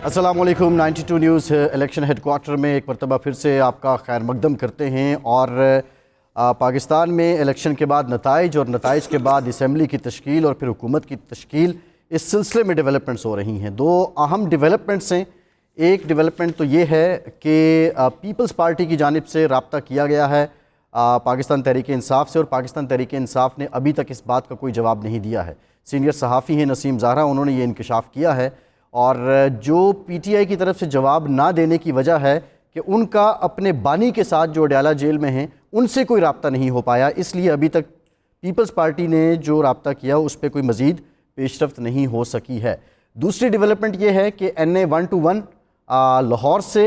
अस्सलाम वालेकुम। 92 news election headquarter में एक मरतबा फिर से आपका खैर मकदम करते हैं। और पाकिस्तान में इलेक्शन के बाद नताइज और नताइज के बाद असम्बली की तश्कील और फिर हुकूमत की तश्कील, इस सिलसिले में डेवलपमेंट्स हो रही हैं। दो अहम डेवलपमेंट्स हैं। एक डेवलपमेंट तो ये है कि पीपल्स पार्टी की जानिब से रब्ता किया गया है पाकिस्तान तहरीक इंसाफ से, और पाकिस्तान तहरीक इंसाफ ने अभी तक इस बात का कोई जवाब नहीं दिया है। सीनियर सहाफ़ी हैं नसीम ज़ाहरा, उन्होंने ये इंकशाफ किया है। और जो PTI की तरफ से जवाब ना देने की वजह है कि उनका अपने बानी के साथ जो अडयाला जेल में हैं उनसे कोई रब्ता नहीं हो पाया, इसलिए अभी तक पीपल्स पार्टी ने जो रब्ता किया उस पर कोई मज़ीद पेशरफ्त नहीं हो सकी है। दूसरी डेवलपमेंट ये है कि NA 121 लाहौर से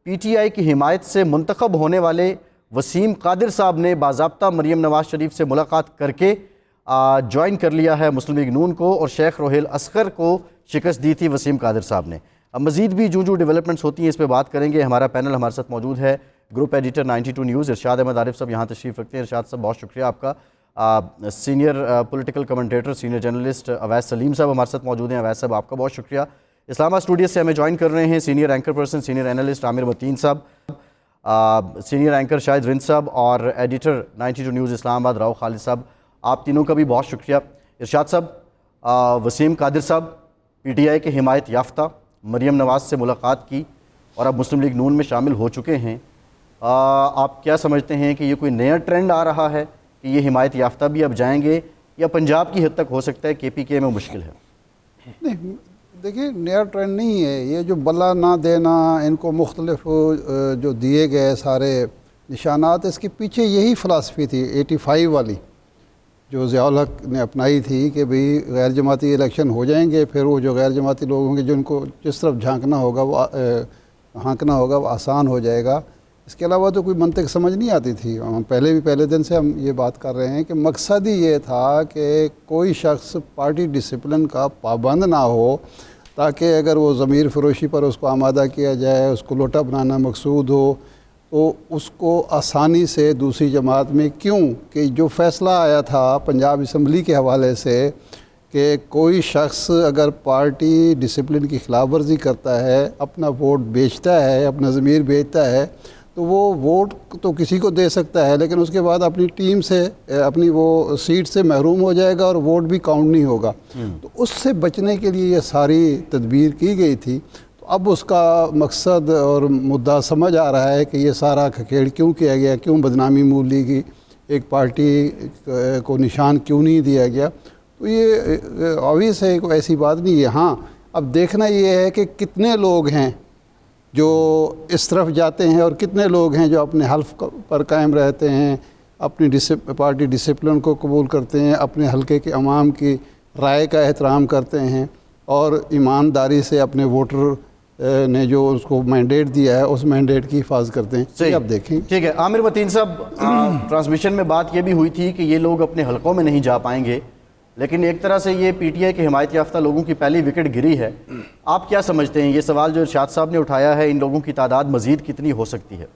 PTI की हिमायत से मुंतखब होने वाले वसीम कादिर साहब ने बाज़ाब्ता मरीम नवाज़ शरीफ से मुलाकात करके ज्वाइन कर लिया है मुस्लिम लीग नून को, और शेख रोहेल असगर को शिकस्त दी थी वसीम कादिर साहब ने। अब मज़ीद भी जो डेवलपमेंट्स होती हैं इस पर बात करेंगे। हमारा पैनल हमारे साथ मौजूद है। ग्रुप एडिटर 92 न्यूज़ इरशाद अहमद आरिफ साहब यहाँ तशरीफ़ रखते हैं। इरशाद साहब, बहुत शुक्रिया आपका। Senior political commentator, senior journalist Awais Salim साहब हमारे साथ मौजूद हैं। अवैस साहब, आपका बहुत शुक्रिया। इस्लामाबाद स्टूडियो से हमें ज्वाइन कर रहे हैं senior anchor person, senior analyst Aamir Mateen साहब, सीनियर एंकर शाहिद रिंद साहब, और एडिटर 92 न्यूज़ इस्लामाबाद राव खालिद साहब। आप तीनों का भी बहुत शुक्रिया। इरशाद साहब, वसीम कादिर साहब PTI के हिमायत याफ्ता, मरीम नवाज़ से मुलाकात की और अब मुस्लिम लीग नून में शामिल हो चुके हैं। आप क्या समझते हैं कि ये कोई नया ट्रेंड आ रहा है कि ये हिमायत याफ्ता भी अब जाएंगे, या पंजाब की हद तक हो सकता है KPK में मुश्किल है? नहीं, देखिए, नया ट्रेंड नहीं है ये। जो बल्ला ना देना, इनको मुख्तलिफ जो दिए गए सारे निशानात, इसके पीछे यही फ़िलासफ़ी थी 85 वाली जो ज़ियाउल हक ने अपनाई थी कि भाई गैर जमाती इलेक्शन हो जाएंगे, फिर वो जो गैर जमाती लोग होंगे जिनको जिस तरफ हाँकना होगा वो आसान हो जाएगा। इसके अलावा तो कोई मंतिक समझ नहीं आती थी। हम पहले दिन से हम ये बात कर रहे हैं कि मकसद ही ये था कि कोई शख्स पार्टी डिसिप्लिन का पाबंद ना हो, ताकि अगर वो ज़मीर फ़रोशी पर उसको आमादा किया जाए, उसको लोटा बनाना मकसूद हो, तो उसको आसानी से दूसरी जमात में क्यों कि जो फ़ैसला आया था पंजाब असम्बली के हवाले से कि कोई शख्स अगर पार्टी डिसिप्लिन की खिलाफ वर्जी करता है, अपना वोट बेचता है, अपना ज़मीर बेचता है, तो वो वोट तो किसी को दे सकता है, लेकिन उसके बाद अपनी टीम से, अपनी वो सीट से महरूम हो जाएगा और वोट भी काउंट नहीं होगा। तो उससे बचने के लिए ये सारी तदबीर की गई थी। अब उसका मकसद और मुद्दा समझ आ रहा है कि ये सारा खखेड़ क्यों किया गया, क्यों बदनामी मूल ली गई, एक पार्टी को निशान क्यों नहीं दिया गया। तो ये ऑब्वियस है, कोई ऐसी बात नहीं है। हाँ, अब देखना ये है कि कितने लोग हैं जो इस तरफ जाते हैं और कितने लोग हैं जो अपने हल्फ पर कायम रहते हैं, अपनी पार्टी डिसिप्लिन को कबूल करते हैं, अपने हलके के अवाम की राय का एहतराम करते हैं और ईमानदारी से अपने वोटर ने जो उसको मैंडेट दिया है उस मैंडेट की हिफाजत करते हैं। सही, अब देखें। ठीक है आमिर मतीन साहब, ट्रांसमिशन में बात ये भी हुई थी कि ये लोग अपने हलकों में नहीं जा पाएंगे, लेकिन एक तरह से ये PTI के हिमायत याफ्ता लोगों की पहली विकेट गिरी है। आप क्या समझते हैं, ये सवाल जो इरशाद साहब ने उठाया है, इन लोगों की तादाद मजीद कितनी हो सकती है?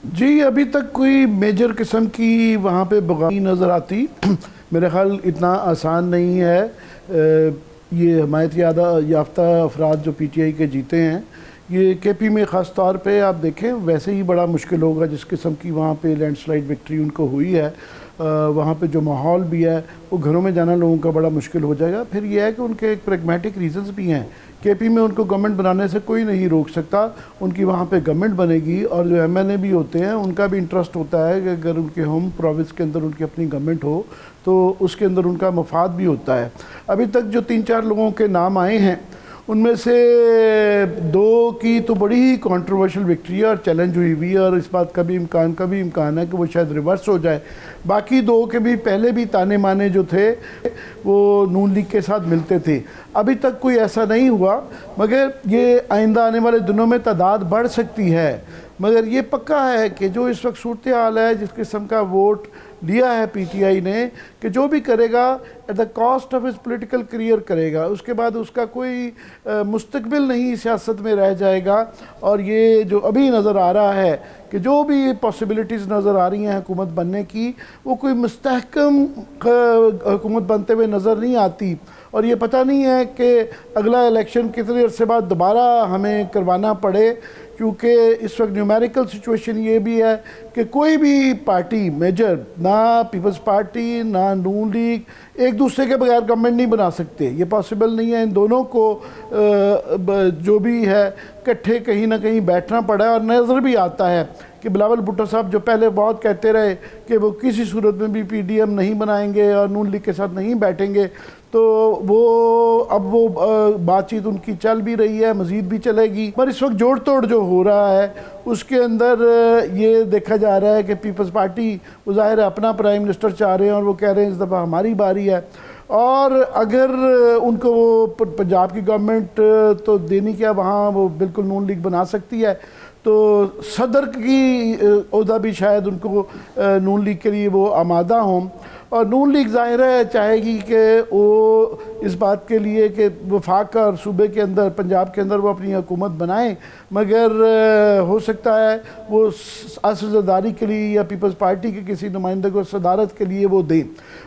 जी, अभी तक कोई मेजर किस्म की वहाँ पे बगानी नज़र आती मेरे ख्याल इतना आसान नहीं है। ये हिमायत याफ्ता अफराद जो PTI के जीते हैं, ये KP में ख़ास तौर पे आप देखें वैसे ही बड़ा मुश्किल होगा जिस किस्म की वहाँ पे लैंडस्लाइड विक्ट्री उनको हुई है। वहाँ पे जो माहौल भी है वो घरों में जाना लोगों का बड़ा मुश्किल हो जाएगा। फिर ये है कि उनके एक प्रैग्मेटिक रीजंस भी हैं। KP में उनको गवर्नमेंट बनाने से कोई नहीं रोक सकता, उनकी वहाँ पे गवर्नमेंट बनेगी, और जो MNA भी होते हैं उनका भी इंटरेस्ट होता है कि अगर उनके होम प्रोविंस के अंदर उनकी अपनी गवर्नमेंट हो तो उसके अंदर उनका मफाद भी होता है। अभी तक जो 3-4 लोगों के नाम आए हैं उनमें से 2 की तो बड़ी ही कंट्रोवर्शियल विक्ट्री है और चैलेंज हुई हुई है, और इस बात का भी इम्कान है कि वो शायद रिवर्स हो जाए। बाकी 2 के भी पहले भी ताने माने जो थे वो नून लीग के साथ मिलते थे। अभी तक कोई ऐसा नहीं हुआ, मगर ये आइंदा आने वाले दिनों में तादाद बढ़ सकती है। मगर ये पक्का है कि जो इस वक्त सूरत हाल है, जिस किस्म का वोट लिया है PTI ने, कि जो भी करेगा at the cost of his political career करेगा, उसके बाद उसका कोई मुस्तकबिल नहीं सियासत में रह जाएगा। और ये जो अभी नज़र आ रहा है कि जो भी पॉसिबिलिटीज़ नज़र आ रही हैं हुकूमत बनने की, वो कोई मुस्तहकम हुकूमत बनते हुए नज़र नहीं आती। और ये पता नहीं है कि अगला इलेक्शन कितने अरसे बाद दोबारा हमें करवाना पड़े, क्योंकि इस वक्त न्यूमेरिकल सिचुएशन ये भी है कि कोई भी पार्टी मेजर, ना पीपल्स पार्टी ना नून लीग एक दूसरे के बगैर गवर्नमेंट नहीं बना सकते, ये पॉसिबल नहीं है। इन दोनों को जो भी है इकट्ठे कहीं ना कहीं बैठना पड़ा है। और नज़र भी आता है कि बिलावल भुट्टो साहब जो पहले बहुत कहते रहे कि वो किसी सूरत में भी पीडीएम नहीं बनाएंगे और नून लीग के साथ नहीं बैठेंगे, तो वो अब वो बातचीत उनकी चल भी रही है, मज़ीद भी चलेगी। पर इस वक्त जोड़ तोड़ जो हो रहा है उसके अंदर ये देखा जा रहा है कि पीपल्स पार्टी वो ज़ाहिर है अपना प्राइम मिनिस्टर चाह रहे हैं और वो कह रहे हैं इस दफ़ा हमारी बारी है। और अगर उनको वो पंजाब की गवर्नमेंट तो देनी क्या, वहाँ वो बिल्कुल नून लीग बना सकती है, तो सदर की ओहदा भी शायद उनको नून लीग के लिए वो आमादा हों। और नून लीग ज़ाहिर है चाहेगी कि वो इस बात के लिए कि वफाक और सूबे के अंदर पंजाब के अंदर वो अपनी हुकूमत बनाएं, मगर हो सकता है वो असदारी के लिए या पीपल्स पार्टी के किसी नुमाइंदे को सदारत के लिए वो दें।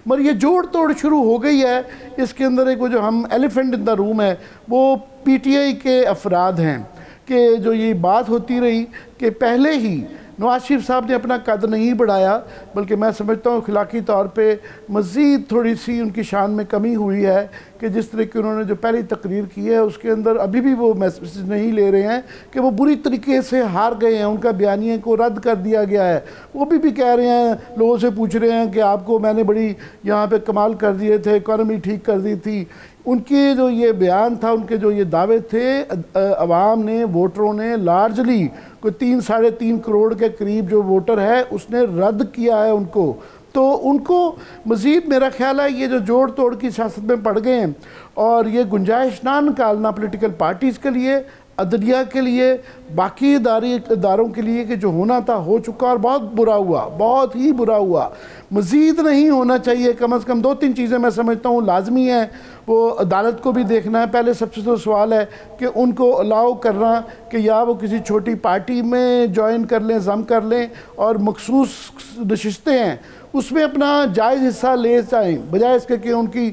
मगर ये जोड़ तोड़ शुरू हो गई है। इसके अंदर एक वो जो हम एलिफेंट इन द रूम है वो पीटीआई के अफराद हैं कि जो ये बात होती रही कि पहले ही नवाज शरीफ साहब ने अपना कद नहीं बढ़ाया, बल्कि मैं समझता हूँ अखलाकी तौर पे मज़ीद थोड़ी सी उनकी शान में कमी हुई है कि जिस तरह की उन्होंने जो पहली तकरीर की है उसके अंदर अभी भी वो मैसेज नहीं ले रहे हैं कि वो बुरी तरीके से हार गए हैं, उनका बयानिए को रद्द कर दिया गया है। वो भी कह रहे हैं, लोगों से पूछ रहे हैं कि आपको मैंने बड़ी यहाँ पे कमाल कर दिए थे, इकॉनमी ठीक कर दी थी। उनके जो ये बयान था, उनके जो ये दावे थे, अवाम ने, वोटरों ने लार्जली कोई 3-3.5 करोड़ के करीब जो वोटर है उसने रद्द किया है उनको। तो उनको मज़ीद मेरा ख्याल है ये जो जोड़ तोड़ की सियासत में पड़ गए हैं और ये गुंजाइश ना निकालना पॉलिटिकल पार्टीज़ के लिए, अदलिया के लिए, बाकी इदारों के लिए कि जो होना था हो चुका और बहुत बुरा हुआ, बहुत ही बुरा हुआ, मज़ीद नहीं होना चाहिए। कम से कम 2-3 चीज़ें मैं समझता हूँ लाजमी है। वो अदालत को भी देखना है। पहले सबसे तो सवाल है कि उनको अलाउ करना कि या वो किसी छोटी पार्टी में ज्वाइन कर लें, जम कर लें और मखसूस नशिस्तें हैं उसमें अपना जायज़ हिस्सा ले जाएँ, बजाय इसके कि उनकी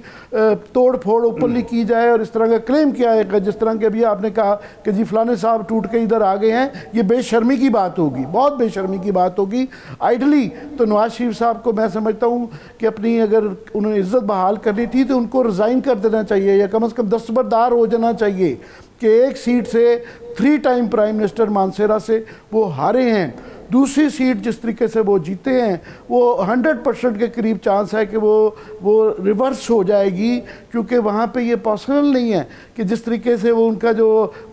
तोड़ फोड़ ओपनली की जाए और इस तरह का क्लेम किया है जिस तरह के अभी आपने कहा कि जी फलाने साहब टूट के इधर आ गए हैं। ये बेशर्मी की बात होगी, बहुत बेशर्मी की बात होगी। आइडली तो नवाज शरीफ साहब को मैं समझता हूँ कि अपनी अगर उन्होंने इज़्ज़त बहाल करनी थी तो उनको रिज़ाइन कर देना चाहिए या कम से कम दस्तबरदार हो जाना चाहिए कि एक सीट से 3 टाइम प्राइम मिनिस्टर मानसेरा से वो हारे हैं, दूसरी सीट जिस तरीके से वो जीते हैं वो 100% के करीब चांस है कि वो रिवर्स हो जाएगी, क्योंकि वहाँ पे ये पॉसिबल नहीं है कि जिस तरीके से वो उनका जो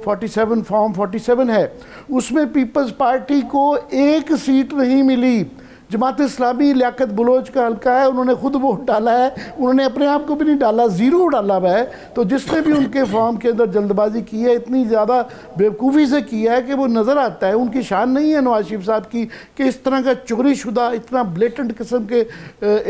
47 फॉर्म 47 है उसमें पीपल्स पार्टी को एक सीट नहीं मिली। जमात इस्लामी लियाकत बलोच का हल्का है, उन्होंने खुद वोट डाला है, उन्होंने अपने आप को भी नहीं डाला, 0 डाला हुआ है। तो जिसने भी उनके फॉर्म के अंदर जल्दबाजी की है, इतनी ज़्यादा बेवकूफ़ी से किया है कि वो नज़र आता है। उनकी शान नहीं है नवाज शरीफ साहब की कि इस तरह का चोरी शुदा, इतना ब्लेटेंट किस्म के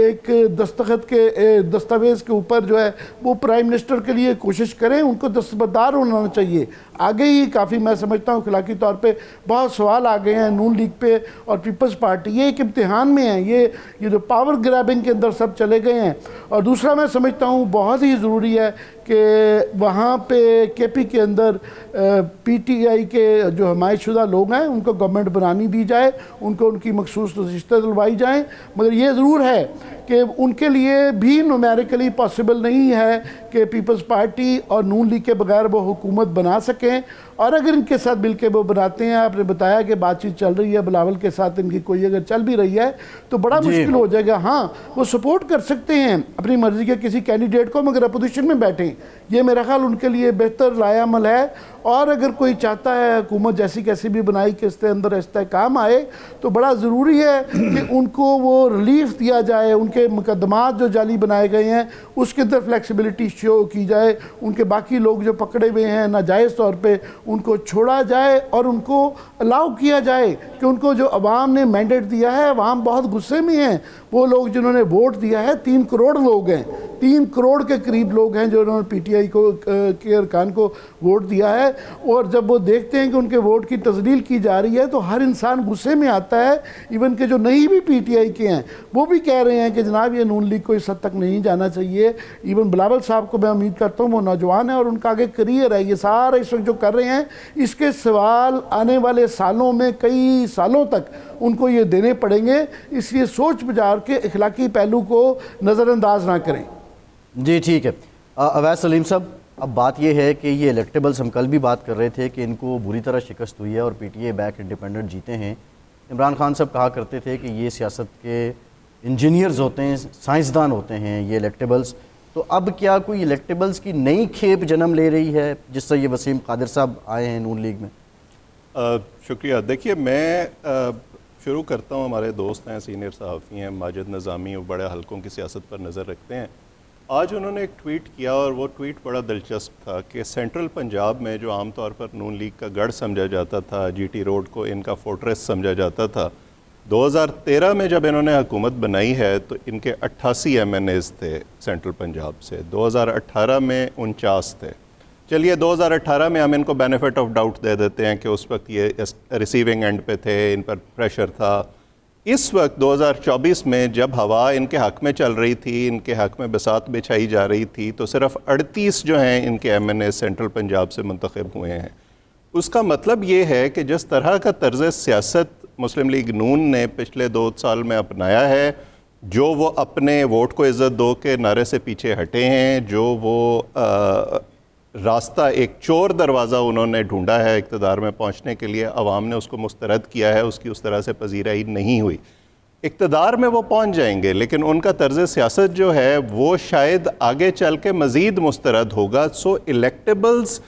एक दस्तखत के दस्तावेज़ के ऊपर जो है वो प्राइम मिनिस्टर के लिए कोशिश करें। उनको दस्तबरदार होना चाहिए। आगे ही काफ़ी मैं समझता हूँ अखलाकी तौर पे बहुत सवाल आ गए हैं नून लीग पे और पीपल्स पार्टी, ये एक इम्तिहान में है। ये जो पावर ग्रैबिंग के अंदर सब चले गए हैं। और दूसरा मैं समझता हूँ बहुत ही ज़रूरी है कि वहाँ पे केपी के अंदर पीटीआई के जो हमायतशुदा लोग हैं उनको गवर्नमेंट बनानी दी जाए, उनको उनकी मखसूस नशिस्तें दिलवाई जाएँ। मगर ये ज़रूर है कि उनके लिए भी न्यूमेरिकली पॉसिबल नहीं है कि पीपल्स पार्टी और नून लीग के बगैर वो हुकूमत बना सकें। और अगर इनके साथ मिल के वो बनाते हैं, आपने बताया कि बातचीत चल रही है बिलावल के साथ, इनकी कोई अगर चल भी रही है तो बड़ा मुश्किल हो जाएगा। हाँ, वो सपोर्ट कर सकते हैं अपनी मर्ज़ी के किसी कैंडिडेट को, मगर अपोजिशन में बैठें, ये मेरा ख्याल उनके लिए बेहतर लायामल है। और अगर कोई चाहता है हुकूमत जैसी कैसी भी बनाई कि इसके अंदर इस्तेहकाम आए, तो बड़ा ज़रूरी है कि उनको वो रिलीफ दिया जाए, उनके मुकदमात जो जाली बनाए गए हैं उसके अंदर फ्लेक्सिबिलिटी शो की जाए, उनके बाकी लोग जो पकड़े हुए हैं नाजायज़ तौर पे उनको छोड़ा जाए और उनको अलाउ किया जाए कि उनको जो अवाम ने मैंडेट दिया है, अवाम बहुत गुस्से में हैं। वो लोग जिन्होंने वोट दिया है 3 करोड़ लोग हैं, 3 करोड़ के करीब लोग हैं जो उन्होंने पीटीआई को के अरकान को वोट दिया है। है, और जब वो देखते हैं कि उनके वोट की तजलील की जा रही है तो हर इंसान गुस्से में आता है। इवन के जो नहीं भी पीटीआई के हैं वो भी कह रहे हैं कि जनाब ये नून लीग को इस हद तक नहीं जाना चाहिए। इवन बिलावल साहब को मैं उम्मीद करता हूँ, वो नौजवान है और उनका आगे करियर है, ये सारा इस वक्त जो कर रहे हैं इसके सवाल आने वाले सालों में कई सालों तक उनको ये देने पड़ेंगे, इसलिए सोच विचार के इखलाकी पहलू को नज़रअंदाज ना करें। जी ठीक है। अवैस सलीम साहब, अब बात यह है कि ये इलेक्टेबल्स, हम कल भी बात कर रहे थे कि इनको बुरी तरह शिकस्त हुई है और पीटीआई बैक इंडिपेंडेंट जीते हैं। इमरान खान साहब कहा करते थे कि ये सियासत के इंजीनियर्स होते हैं, साइंसदान होते हैं ये इलेक्टेबल्स। तो अब क्या कोई इलेक्टेबल्स की नई खेप जन्म ले रही है जिससे ये वसीम कादिर साहब आए हैं नून लीग में? शुक्रिया। देखिए, मैं शुरू करता हूँ। हमारे दोस्त हैं, सीनियर सहाफ़ी हैं, माजिद निज़ामी, वो बड़े हलकों की सियासत पर नज़र रखते हैं। आज उन्होंने एक ट्वीट किया और वो ट्वीट बड़ा दिलचस्प था कि सेंट्रल पंजाब में जो आमतौर पर नून लीग का गढ़ समझा जाता था, जीटी रोड को इनका फोर्ट्रेस समझा जाता था, 2013 में जब इन्होंने हुकूमत बनाई है तो इनके 88 MNAs थे सेंट्रल पंजाब से, 2018 में 49 थे। चलिए 2018 में हम इनको बेनिफिट ऑफ डाउट दे देते हैं कि उस वक्त ये रिसीविंग एंड पे थे, इन पर प्रेशर था। इस वक्त 2024 में जब हवा इनके हक़ में चल रही थी, इनके हक़ में बसात बिछाई जा रही थी, तो सिर्फ 38 जो हैं इनके MNA सेंट्रल पंजाब से मुंतखब हुए हैं। उसका मतलब ये है कि जिस तरह का तर्ज़ सियासत मुस्लिम लीग नून ने पिछले 2 साल में अपनाया है, जो वो अपने वोट को इज़्ज़त दो के नारे से पीछे हटे हैं, जो वो रास्ता, एक चोर दरवाज़ा उन्होंने ढूंढा है इक़्तिदार में पहुंचने के लिए, अवाम ने उसको मुस्तरद किया है, उसकी उस तरह से पजीराई नहीं हुई। इक़्तिदार में वो पहुंच जाएंगे लेकिन उनका तर्ज़ सियासत जो है वो शायद आगे चल के मज़ीद मुस्तरद होगा। सो इलेक्टेबल्स,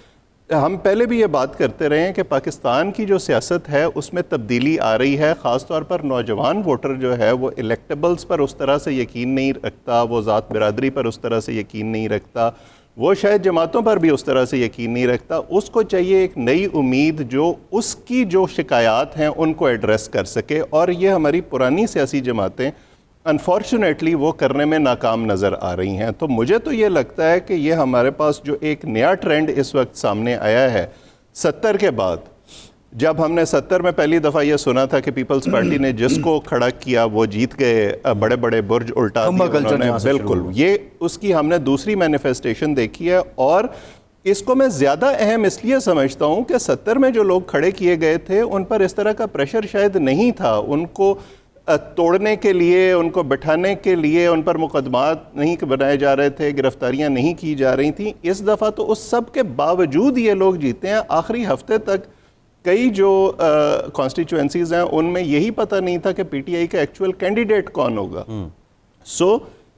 हम पहले भी ये बात करते रहे हैं कि पाकिस्तान की जो सियासत है उसमें तब्दीली आ रही है। ख़ास तौर पर नौजवान वोटर जो है वो इलेक्टेबल्स पर उस तरह से यकीन नहीं रखता, वो ज़ात बिरादरी पर उस तरह से यकीन नहीं रखता, वो शायद जमातों पर भी उस तरह से यकीन नहीं रखता। उसको चाहिए एक नई उम्मीद जो उसकी जो शिकायत हैं उनको एड्रेस कर सके, और ये हमारी पुरानी सियासी जमातें अनफॉर्चुनेटली वो करने में नाकाम नज़र आ रही हैं। तो मुझे तो ये लगता है कि ये हमारे पास जो एक नया ट्रेंड इस वक्त सामने आया है 70 के बाद, जब हमने 70 में पहली दफ़ा ये सुना था कि पीपल्स पार्टी ने जिसको खड़ा किया वो जीत गए, बड़े बड़े बुर्ज उल्टा दिए उन्होंने, बिल्कुल ये उसकी हमने दूसरी मैनिफेस्टेशन देखी है। और इसको मैं ज़्यादा अहम इसलिए समझता हूँ कि 70 में जो लोग खड़े किए गए थे उन पर इस तरह का प्रेशर शायद नहीं था, उनको तोड़ने के लिए, उनको बिठाने के लिए उन पर मुकदमात नहीं बनाए जा रहे थे, गिरफ्तारियां नहीं की जा रही थी। इस दफ़ा तो उस सब के बावजूद ये लोग जीते हैं। आखिरी हफ्ते तक कई जो कॉन्स्टिट्यूएंसीज़ हैं उनमें यही पता नहीं था कि पीटीआई का एक्चुअल कैंडिडेट कौन होगा। सो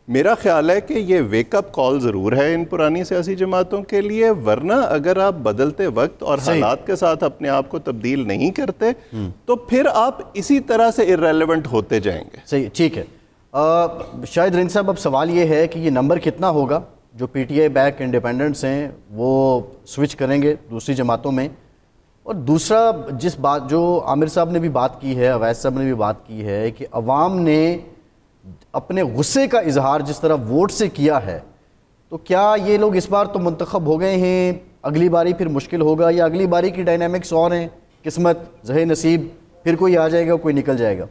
मेरा ख्याल है कि ये वेकअप कॉल ज़रूर है इन पुरानी सियासी जमातों के लिए, वरना अगर आप बदलते वक्त और हालात के साथ अपने आप को तब्दील नहीं करते तो फिर आप इसी तरह से इर्रेलेवेंट होते जाएंगे। सही, ठीक है। शायद रिंद साहब, अब सवाल ये है कि ये नंबर कितना होगा जो पीटीआई बैक इंडिपेंडेंट्स हैं वो स्विच करेंगे दूसरी जमातों में, और दूसरा जिस बात जो आमिर साहब ने भी बात की है, अवैस साहब ने भी बात की है कि अवाम ने अपने गुस्से का इजहार जिस तरह वोट से किया है, तो क्या ये लोग इस बार तो मुंतखब हो गए हैं, अगली बारी फिर मुश्किल होगा, या अगली बारी की डायनामिक्स और हैं, किस्मत ज़हे नसीब, फिर कोई आ जाएगा कोई निकल जाएगा?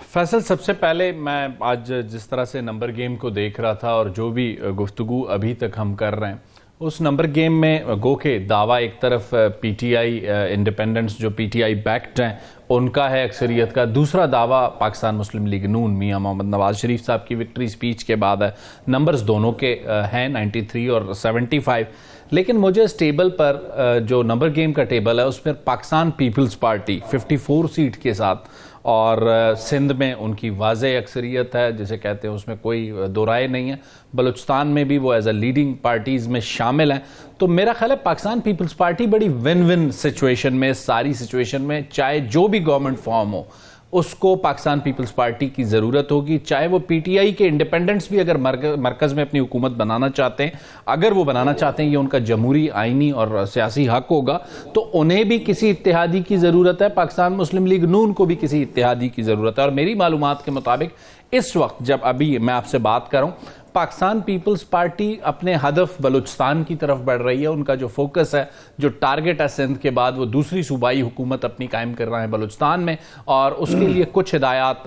फैसल, सबसे पहले मैं आज जिस तरह से नंबर गेम को देख रहा था और जो भी गुफ्तगू अभी तक हम कर रहे हैं उस नंबर गेम में गो के दावा एक तरफ पीटीआई इंडिपेंडेंट्स जो पीटीआई बैक्ड हैं उनका है अक्सरियत का, दूसरा दावा पाकिस्तान मुस्लिम लीग नून मियां मोहम्मद नवाज शरीफ साहब की विक्ट्री स्पीच के बाद है। नंबर्स दोनों के हैं 93 और 75, लेकिन मुझे इस टेबल पर जो नंबर गेम का टेबल है उसमें पाकिस्तान पीपल्स पार्टी 54 सीट के साथ, और सिंध में उनकी वाज़े अक्सरियत है जिसे कहते हैं, उसमें कोई दो राय नहीं है। बलूचिस्तान में भी वो एज अ लीडिंग पार्टीज़ में शामिल हैं। तो मेरा ख्याल है पाकिस्तान पीपल्स पार्टी बड़ी विन विन सिचुएशन में, सारी सिचुएशन में, चाहे जो भी गवर्नमेंट फॉर्म हो उसको पाकिस्तान पीपल्स पार्टी की ज़रूरत होगी। चाहे वो पीटीआई के इंडिपेंडेंट्स भी अगर मरकज़ में अपनी हुकूमत बनाना चाहते हैं, अगर वो बनाना चाहते हैं, ये उनका जमहूरी, आइनी और सियासी हक होगा, तो उन्हें भी किसी इत्तेहादी की ज़रूरत है। पाकिस्तान मुस्लिम लीग नून को भी किसी इत्तेहादी की ज़रूरत है। और मेरी मालूमात के मुताबिक इस वक्त जब अभी मैं आपसे बात कर रहा हूँ पाकिस्तान पीपल्स पार्टी अपने हदफ बलूचिस्तान की तरफ बढ़ रही है। उनका जो फोकस है, जो टारगेट है सिंध के बाद, वो दूसरी सूबाई हुकूमत अपनी कायम कर रहा है बलूचिस्तान में, और उसके लिए कुछ हिदायत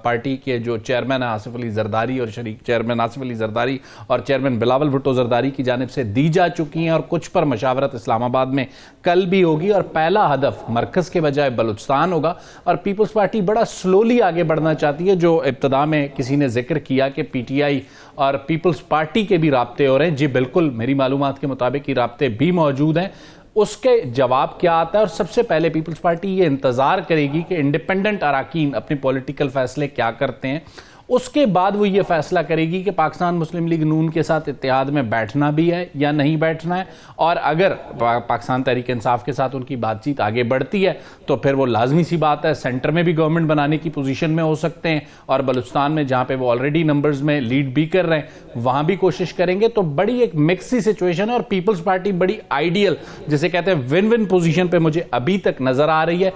पार्टी के जो चेयरमैन है आसिफ अली जरदारी और शरीक चेयरमैन आसिफ अली जरदारी और चेयरमैन बिलावल भुट्टो जरदारी की जानिब से दी जा चुकी हैं, और कुछ पर मशावरत इस्लामाबाद में कल भी होगी। और पहला हदफ मरकज़ के बजाय बलूचिस्तान होगा, और पीपल्स पार्टी बड़ा स्लोली आगे बढ़ना चाहती है। जो इब्तदा में किसी ने जिक्र किया कि पीटीआई और पीपल्स पार्टी के भी राब्ते हो रहे हैं, जी बिल्कुल, मेरी मालूमात के मुताबिक ये राब्ते भी मौजूद हैं। उसके जवाब क्या आता है, और सबसे पहले पीपल्स पार्टी ये इंतज़ार करेगी कि इंडिपेंडेंट अराकीन अपने पॉलिटिकल फैसले क्या करते हैं, उसके बाद वो ये फैसला करेगी कि पाकिस्तान मुस्लिम लीग नून के साथ इत्तेहाद में बैठना भी है या नहीं बैठना है। और अगर पाकिस्तान तहरीक इंसाफ के साथ उनकी बातचीत आगे बढ़ती है तो फिर वो लाजमी सी बात है सेंटर में भी गवर्नमेंट बनाने की पोजीशन में हो सकते हैं, और बलूचिस्तान में जहां पे वो ऑलरेडी नंबर्स में लीड भी कर रहे हैं वहां भी कोशिश करेंगे। तो बड़ी एक मिक्सी सिचुएशन है, और पीपल्स पार्टी बड़ी आइडियल, जिसे कहते हैं विन विन पोजीशन पे मुझे अभी तक नजर आ रही है।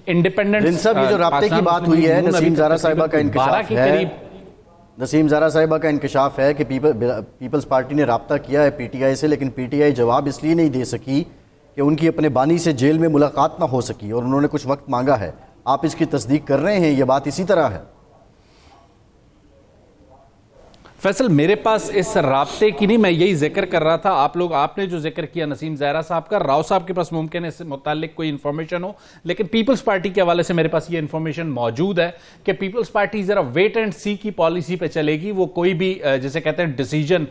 इंडिपेंडेंट जो राब्ते की बात हुई है, नसीम ज़ारा साहिबा का इंकशाफ है, नसीम ज़ारा साहिबा का इंकशाफ है कि पीपल्स पार्टी ने राब्ता किया है पीटीआई से, लेकिन पीटीआई जवाब इसलिए नहीं दे सकी कि उनकी अपने बानी से जेल में मुलाकात ना हो सकी, और उन्होंने कुछ वक्त मांगा है। आप इसकी तस्दीक कर रहे हैं, ये बात इसी तरह है? फैसल, मेरे पास इस राब्ते की नहीं, मैं यही जिक्र कर रहा था। आपने जो जिक्र किया नसीम ज़हरा साहब का, राव साहब के पास मुमकिन है इससे मुताल्लिक कोई इन्फॉर्मेशन हो, लेकिन पीपल्स पार्टी के हवाले से मेरे पास ये इन्फॉर्मेशन मौजूद है कि पीपल्स पार्टी जरा वेट एंड सी की पॉलिसी पे चलेगी। वो कोई भी जिसे कहते हैं डिसीजन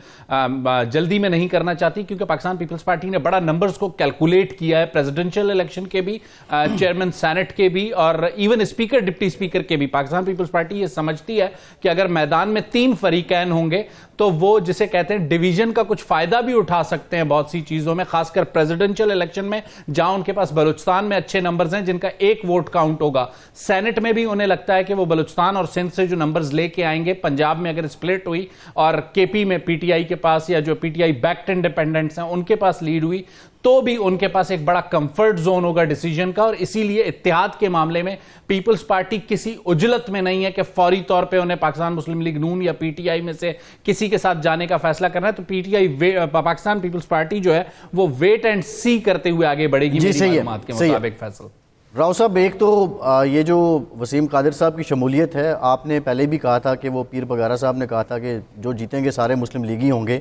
जल्दी में नहीं करना चाहती, क्योंकि पाकिस्तान पीपल्स पार्टी ने बड़ा नंबर्स को कैलकुलेट किया है, प्रेसिडेंशियल इलेक्शन के भी, चेयरमैन सेनेट के भी, और इवन स्पीकर डिप्टी स्पीकर के भी। पाकिस्तान पीपल्स पार्टी ये समझती है कि अगर मैदान में 3 फरीकैन होंगे तो वो जिसे कहते हैं डिवीजन का कुछ फायदा भी उठा सकते हैं बहुत सी चीजों में, खासकर प्रेसिडेंशियल इलेक्शन में जहां उनके पास बलूचिस्तान में अच्छे नंबर्स हैं जिनका 1 वोट काउंट होगा। सेनेट में भी उन्हें लगता है कि वो बलूचिस्तान और सिंध से जो नंबर्स लेके आएंगे, पंजाब में अगर स्प्लिट हुई और केपी में पीटीआई के पास या जो पीटीआई बैक्ड इंडिपेंडेंट्स हैं उनके पास लीड हुई, तो भी उनके पास एक बड़ा कंफर्ट जोन होगा डिसीजन का। और इसीलिए इत्तेहाद के मामले में पीपल्स पार्टी किसी उजलत में नहीं है कि फौरी तौर पे उन्हें पाकिस्तान मुस्लिम लीग नून या पीटीआई में से किसी के साथ जाने का फैसला करना है। तो पीटीआई पाकिस्तान पीपल्स पार्टी जो है वो वेट एंड सी करते हुए आगे बढ़ेगी मेरी मालूमात के मुताबिक। फैसल राव साहब, एक तो ये जो वसीम कादिर साहब की शमूलियत है, आपने पहले भी कहा था कि वो पीर बगारा साहब ने कहा था कि जो जीतेंगे सारे मुस्लिम लीगी होंगे,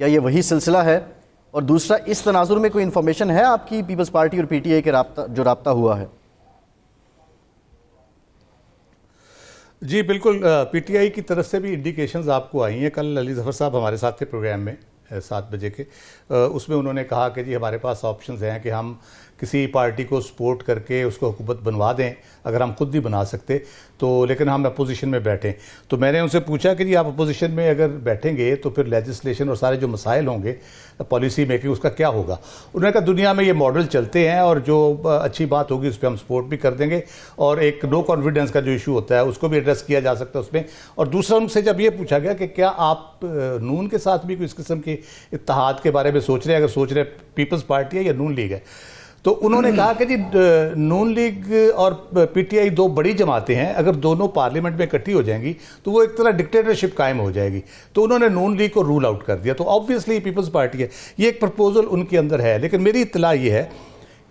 क्या ये वही सिलसिला है? और दूसरा, इस तनाजुर में कोई इन्फॉर्मेशन है आपकी पीपल्स पार्टी और पीटीआई के राब्ता हुआ है? जी बिल्कुल, पीटीआई की तरफ से भी इंडिकेशंस आपको आई हैं। कल अली ज़फ़र साहब हमारे साथ थे प्रोग्राम में 7 बजे के, उसमें उन्होंने कहा कि जी हमारे पास ऑप्शंस हैं कि हम किसी पार्टी को सपोर्ट करके उसको हुकूमत बनवा दें अगर हम खुद नहीं बना सकते तो, लेकिन हम अपोजिशन में बैठें। तो मैंने उनसे पूछा कि जी आप अपोजिशन में अगर बैठेंगे तो फिर लेजिस्लेशन और सारे जो मसाइल होंगे पॉलिसी मेकिंग उसका क्या होगा? उन्होंने कहा दुनिया में ये मॉडल चलते हैं और जो अच्छी बात होगी उस पर हम सपोर्ट भी कर देंगे, और एक नो कॉन्फिडेंस का जो इशू होता है उसको भी एड्रेस किया जा सकता है उसमें। और दूसरा उनसे जब ये पूछा गया कि क्या आप नून के साथ भी कोई इस किस्म के इत्तेहाद के बारे में सोच रहे हैं, अगर सोच रहे पीपल्स पार्टी है या नून लीग है, तो उन्होंने कहा कि जी नून लीग और पीटीआई 2 बड़ी जमातें हैं, अगर दोनों पार्लियामेंट में इकट्ठी हो जाएंगी तो वो एक तरह डिक्टेटरशिप कायम हो जाएगी। तो उन्होंने नून लीग को रूल आउट कर दिया। तो ऑब्वियसली पीपल्स पार्टी है, ये एक प्रपोजल उनके अंदर है, लेकिन मेरी इत्तला ये है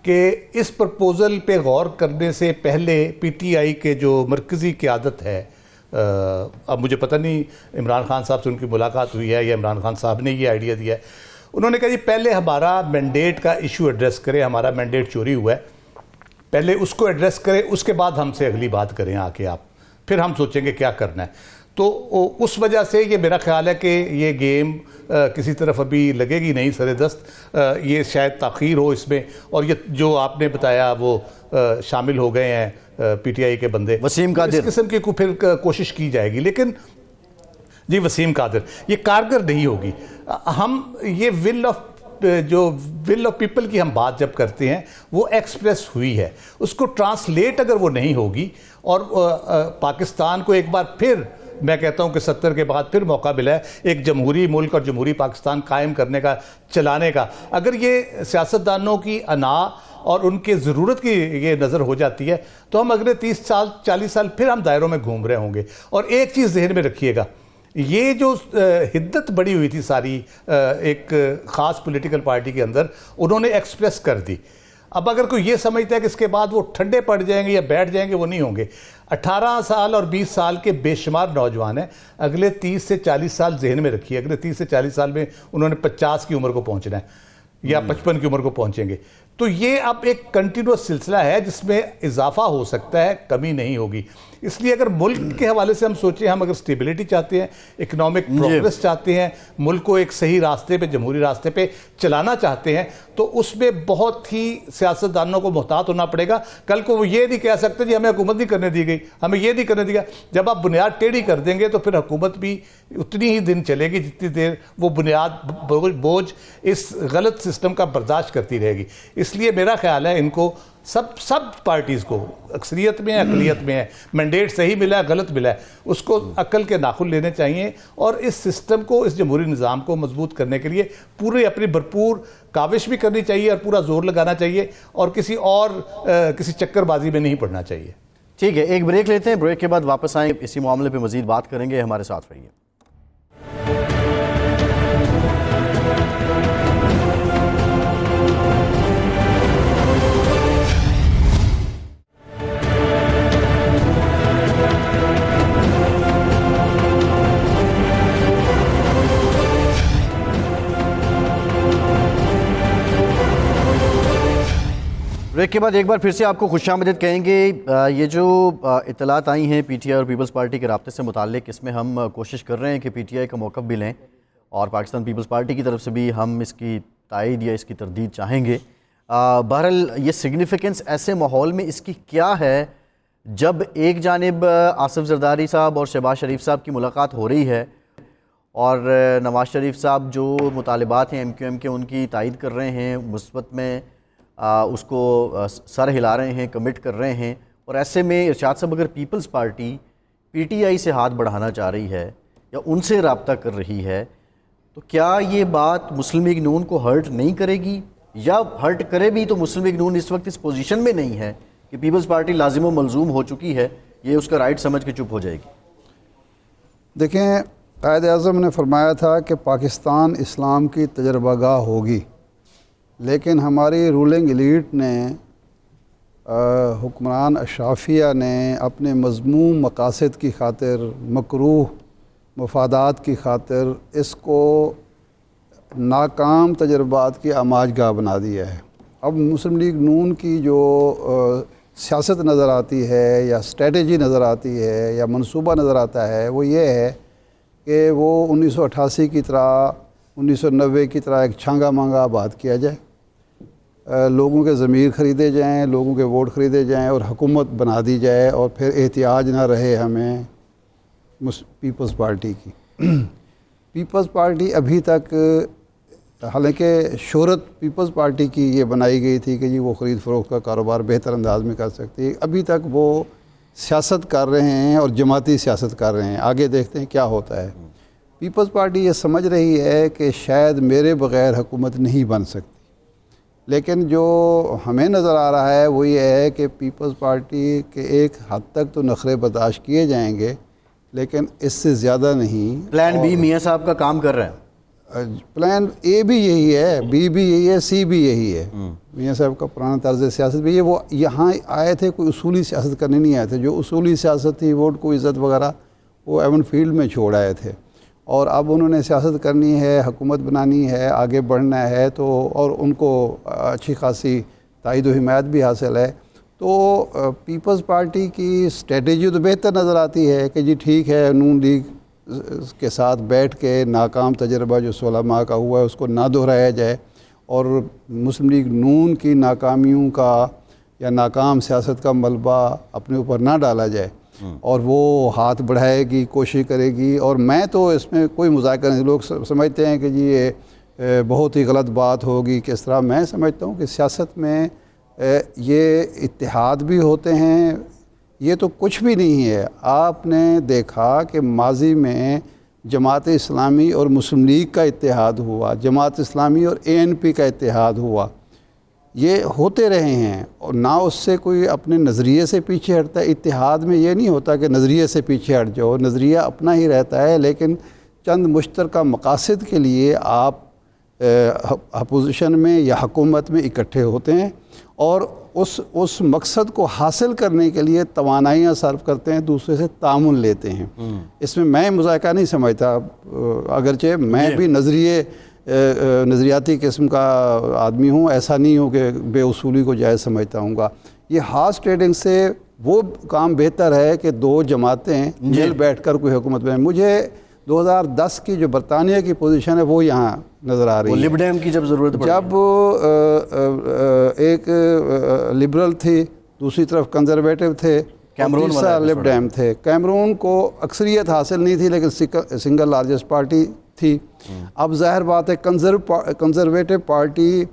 कि इस प्रपोजल पे गौर करने से पहले पीटीआई के जो मरकज़ी क़यादत है, अब मुझे पता नहीं इमरान खान साहब से उनकी मुलाकात हुई है या इमरान खान साहब ने ये आइडिया दिया है, उन्होंने कहा जी पहले हमारा मैंडेट का इशू एड्रेस करें, हमारा मैंडेट चोरी हुआ है, पहले उसको एड्रेस करें, उसके बाद हमसे अगली बात करें आके आप, फिर हम सोचेंगे क्या करना है। तो उस वजह से ये मेरा ख्याल है कि ये गेम किसी तरफ अभी लगेगी नहीं सरेदस्त, ये शायद ताख़ीर हो इसमें, और ये जो आपने बताया वो शामिल हो गए हैं पीटीआई के बंदे, वसीम कादिर, इस किस्म की फिर कोशिश की जाएगी। लेकिन जी वसीम कादिर ये कारगर नहीं होगी। हम ये विल ऑफ पीपल की हम बात जब करते हैं वो एक्सप्रेस हुई है, उसको ट्रांसलेट अगर वो नहीं होगी और पाकिस्तान को एक बार फिर, मैं कहता हूं कि 70 के बाद फिर मौका मिला है एक जमहूरी मुल्क और जमहूरी पाकिस्तान कायम करने का, चलाने का, अगर ये सियासतदानों की अना और उनके ज़रूरत की ये नज़र हो जाती है तो हम अगले 30 साल 40 साल फिर हम दायरों में घूम रहे होंगे। और एक चीज़ जहन में रखिएगा, ये जो हिद्दत बड़ी हुई थी सारी एक ख़ास पॉलिटिकल पार्टी के अंदर, उन्होंने एक्सप्रेस कर दी। अब अगर कोई ये समझता है कि इसके बाद वो ठंडे पड़ जाएंगे या बैठ जाएंगे, वो नहीं होंगे। 18 साल और 20 साल के बेशुमार नौजवान हैं, अगले 30 से 40 साल जहन में रखिए, अगले 30 से 40 साल में उन्होंने 50 की उम्र को पहुंचना है या 55 की उम्र को पहुंचेंगे। तो ये अब एक कंटिन्यूस सिलसिला है जिसमें इजाफा हो सकता है, कमी नहीं होगी। इसलिए अगर मुल्क के हवाले से हम सोचें, हम अगर स्टेबिलिटी चाहते हैं, इकोनॉमिक प्रोग्रेस चाहते हैं, मुल्क को एक सही रास्ते पे, जमहूरी रास्ते पे चलाना चाहते हैं, तो उसमें बहुत ही सियासतदानों को मुहतात होना पड़ेगा। कल को वो ये नहीं कह सकते जी हमें हुकूमत नहीं करने दी गई, हमें ये नहीं करने दिया। जब आप बुनियाद टेढ़ी कर देंगे तो फिर हुकूमत भी उतनी ही दिन चलेगी जितनी देर वो बुनियाद बोझ इस गलत सिस्टम का बर्दाश्त करती रहेगी। इसलिए मेरा ख्याल है इनको सब पार्टीज़ को, अक्सरियत में है अकलियत में है, मैंडेट सही मिला है गलत मिला है, उसको अक्ल के नाखुन लेने चाहिए और इस सिस्टम को, इस जमहूरी निज़ाम को मजबूत करने के लिए पूरी अपनी भरपूर काविश भी करनी चाहिए और पूरा जोर लगाना चाहिए और किसी चक्करबाजी में नहीं पड़ना चाहिए। ठीक है, एक ब्रेक लेते हैं, ब्रेक के बाद वापस आएंगे, इसी मामले पर मजीद बात करेंगे। हमारे साथ रहिए। ब्रेक के बाद एक बार फिर से आपको खुशामदीद कहेंगे। ये जो इतलात आई हैं पीटीआई और पीपल्स पार्टी के राब्ते से मुताल्लिक, इसमें हम कोशिश कर रहे हैं कि पीटीआई का मौक़िफ़ भी लें और पाकिस्तान पीपल्स पार्टी की तरफ से भी हम इसकी तायद या इसकी तरदीद चाहेंगे। बहरहाल ये सिग्निफिकेंस ऐसे माहौल में इसकी क्या है जब एक जानिब आसिफ जरदारी साहब और शहबाज शरीफ साहब की मुलाकात हो रही है और नवाज़ शरीफ साहब जो मुतालिबात हैं MQM के उनकी तायद कर रहे हैं, मुस्बत में उसको सर हिला रहे हैं, कमिट कर रहे हैं, और ऐसे में इरशाद साहब अगर पीपल्स पार्टी PTI से हाथ बढ़ाना चाह रही है या उनसे रब्ता कर रही है, तो क्या ये बात मुस्लिम लीग नून को हर्ट नहीं करेगी? या हर्ट करे भी तो मुस्लिम लीग नून इस वक्त इस पोजीशन में नहीं है कि पीपल्स पार्टी लाजिम व मलजूम हो चुकी है, ये उसका राइट समझ के चुप हो जाएगी? देखें, कायद आज़म ने फरमाया था कि पाकिस्तान इस्लाम की तजर्बागाह होगी, लेकिन हमारी रूलिंग एलीट ने, हुक्मरान अशराफिया ने अपने मज़मूम मकासद की खातिर, मकरूह मफादात की खातिर इसको नाकाम तजर्बात की आमाजगाह बना दिया है। अब मुस्लिम लीग नून की जो सियासत नज़र आती है या स्ट्रेटजी नज़र आती है या मंसूबा नज़र आता है, वो ये है कि वो 1988 की तरह, 1990 की तरह एक छांगा मांगा आबाद किया जाए, लोगों के ज़मीर ख़रीदे जाएं, लोगों के वोट ख़रीदे जाएं और हुकूमत बना दी जाए और फिर एहतियाज ना रहे हमें पीपल्स पार्टी की। पीपल्स पार्टी अभी तक, हालांकि शोहरत पीपल्स पार्टी की ये बनाई गई थी कि जी वो ख़रीद फ़रोख्त का कारोबार बेहतर अंदाज में कर सकती है, अभी तक वो सियासत कर रहे हैं और जमाती सियासत कर रहे हैं। आगे देखते हैं क्या होता है। पीपल्स पार्टी ये समझ रही है कि शायद मेरे बग़ैर हुकूमत नहीं बन सकती, लेकिन जो हमें नज़र आ रहा है वो ये है कि पीपल्स पार्टी के एक हद तक तो नखरे बर्दाश्त किए जाएंगे, लेकिन इससे ज़्यादा नहीं। प्लान बी मियाँ साहब का काम कर रहे हैं। प्लान ए भी यही है, बी भी यही है, सी भी यही है। मियाँ साहब का पुराना तर्ज सियासत भी ये, वो यहाँ आए थे कोई उसूली सियासत करने नहीं आए थे। जो उसूली सियासत थी, वोट को इज़्ज़त वगैरह, वो एवन फील्ड में छोड़ आए थे और अब उन्होंने सियासत करनी है, हुकूमत बनानी है, आगे बढ़ना है, तो और उनको अच्छी खासी तायद व हिमायत भी हासिल है। तो पीपल्स पार्टी की स्ट्रेटजी तो बेहतर नज़र आती है कि जी ठीक है, नून लीग के साथ बैठ के नाकाम तजर्बा जो 16 माह का हुआ है उसको ना दोहराया जाए और मुस्लिम लीग नून की नाकामियों का या नाकाम सियासत का मलबा अपने ऊपर ना डाला जाए और वो हाथ बढ़ाएगी, कोशिश करेगी। और मैं तो इसमें कोई मजाक नहीं, लोग समझते हैं कि जी ये बहुत ही गलत बात होगी किस तरह। मैं समझता हूँ कि सियासत में ये इत्तेहाद भी होते हैं, ये तो कुछ भी नहीं है। आपने देखा कि माजी में जमात इस्लामी और मुस्लिम लीग का इत्तेहाद हुआ, जमात इस्लामी और ANP का इत्तेहाद हुआ, ये होते रहे हैं और ना उससे कोई अपने नज़रिए से पीछे हटता है। इत्तेहाद में ये नहीं होता कि नज़रिए से पीछे हट जाओ, नज़रिया अपना ही रहता है, लेकिन चंद मुश्तरका मकासद के लिए आप अपोजिशन में या हुकूमत में इकट्ठे होते हैं और उस मकसद को हासिल करने के लिए तवानाइयाँ सर्व करते हैं, दूसरे से तामुन लेते हैं। इसमें मैं मुज़ायका नहीं समझता, अगरचे मैं भी नज़रियाती किस्म का आदमी हूँ, ऐसा नहीं हूँ कि बेउसूली को जायज़ समझता हूँगा। ये हार्स ट्रेडिंग से वो काम बेहतर है कि दो जमातें मिल बैठ कर कोई हुकूमत बने। मुझे 2010 की जो बरतानिया की पोजीशन है वो यहाँ नज़र आ रही है। लिबडेम की जब ज़रूरत पड़ी, जब एक लिबरल थी, दूसरी तरफ कंजर्वेटिव थे, तीसरा लिबडेम थे। कैमरून को अक्सरियत हासिल नहीं थी लेकिन सिंगल लार्जेस्ट पार्टी थी। अब जाहिर बात है कंजर्वेटिव पार्टी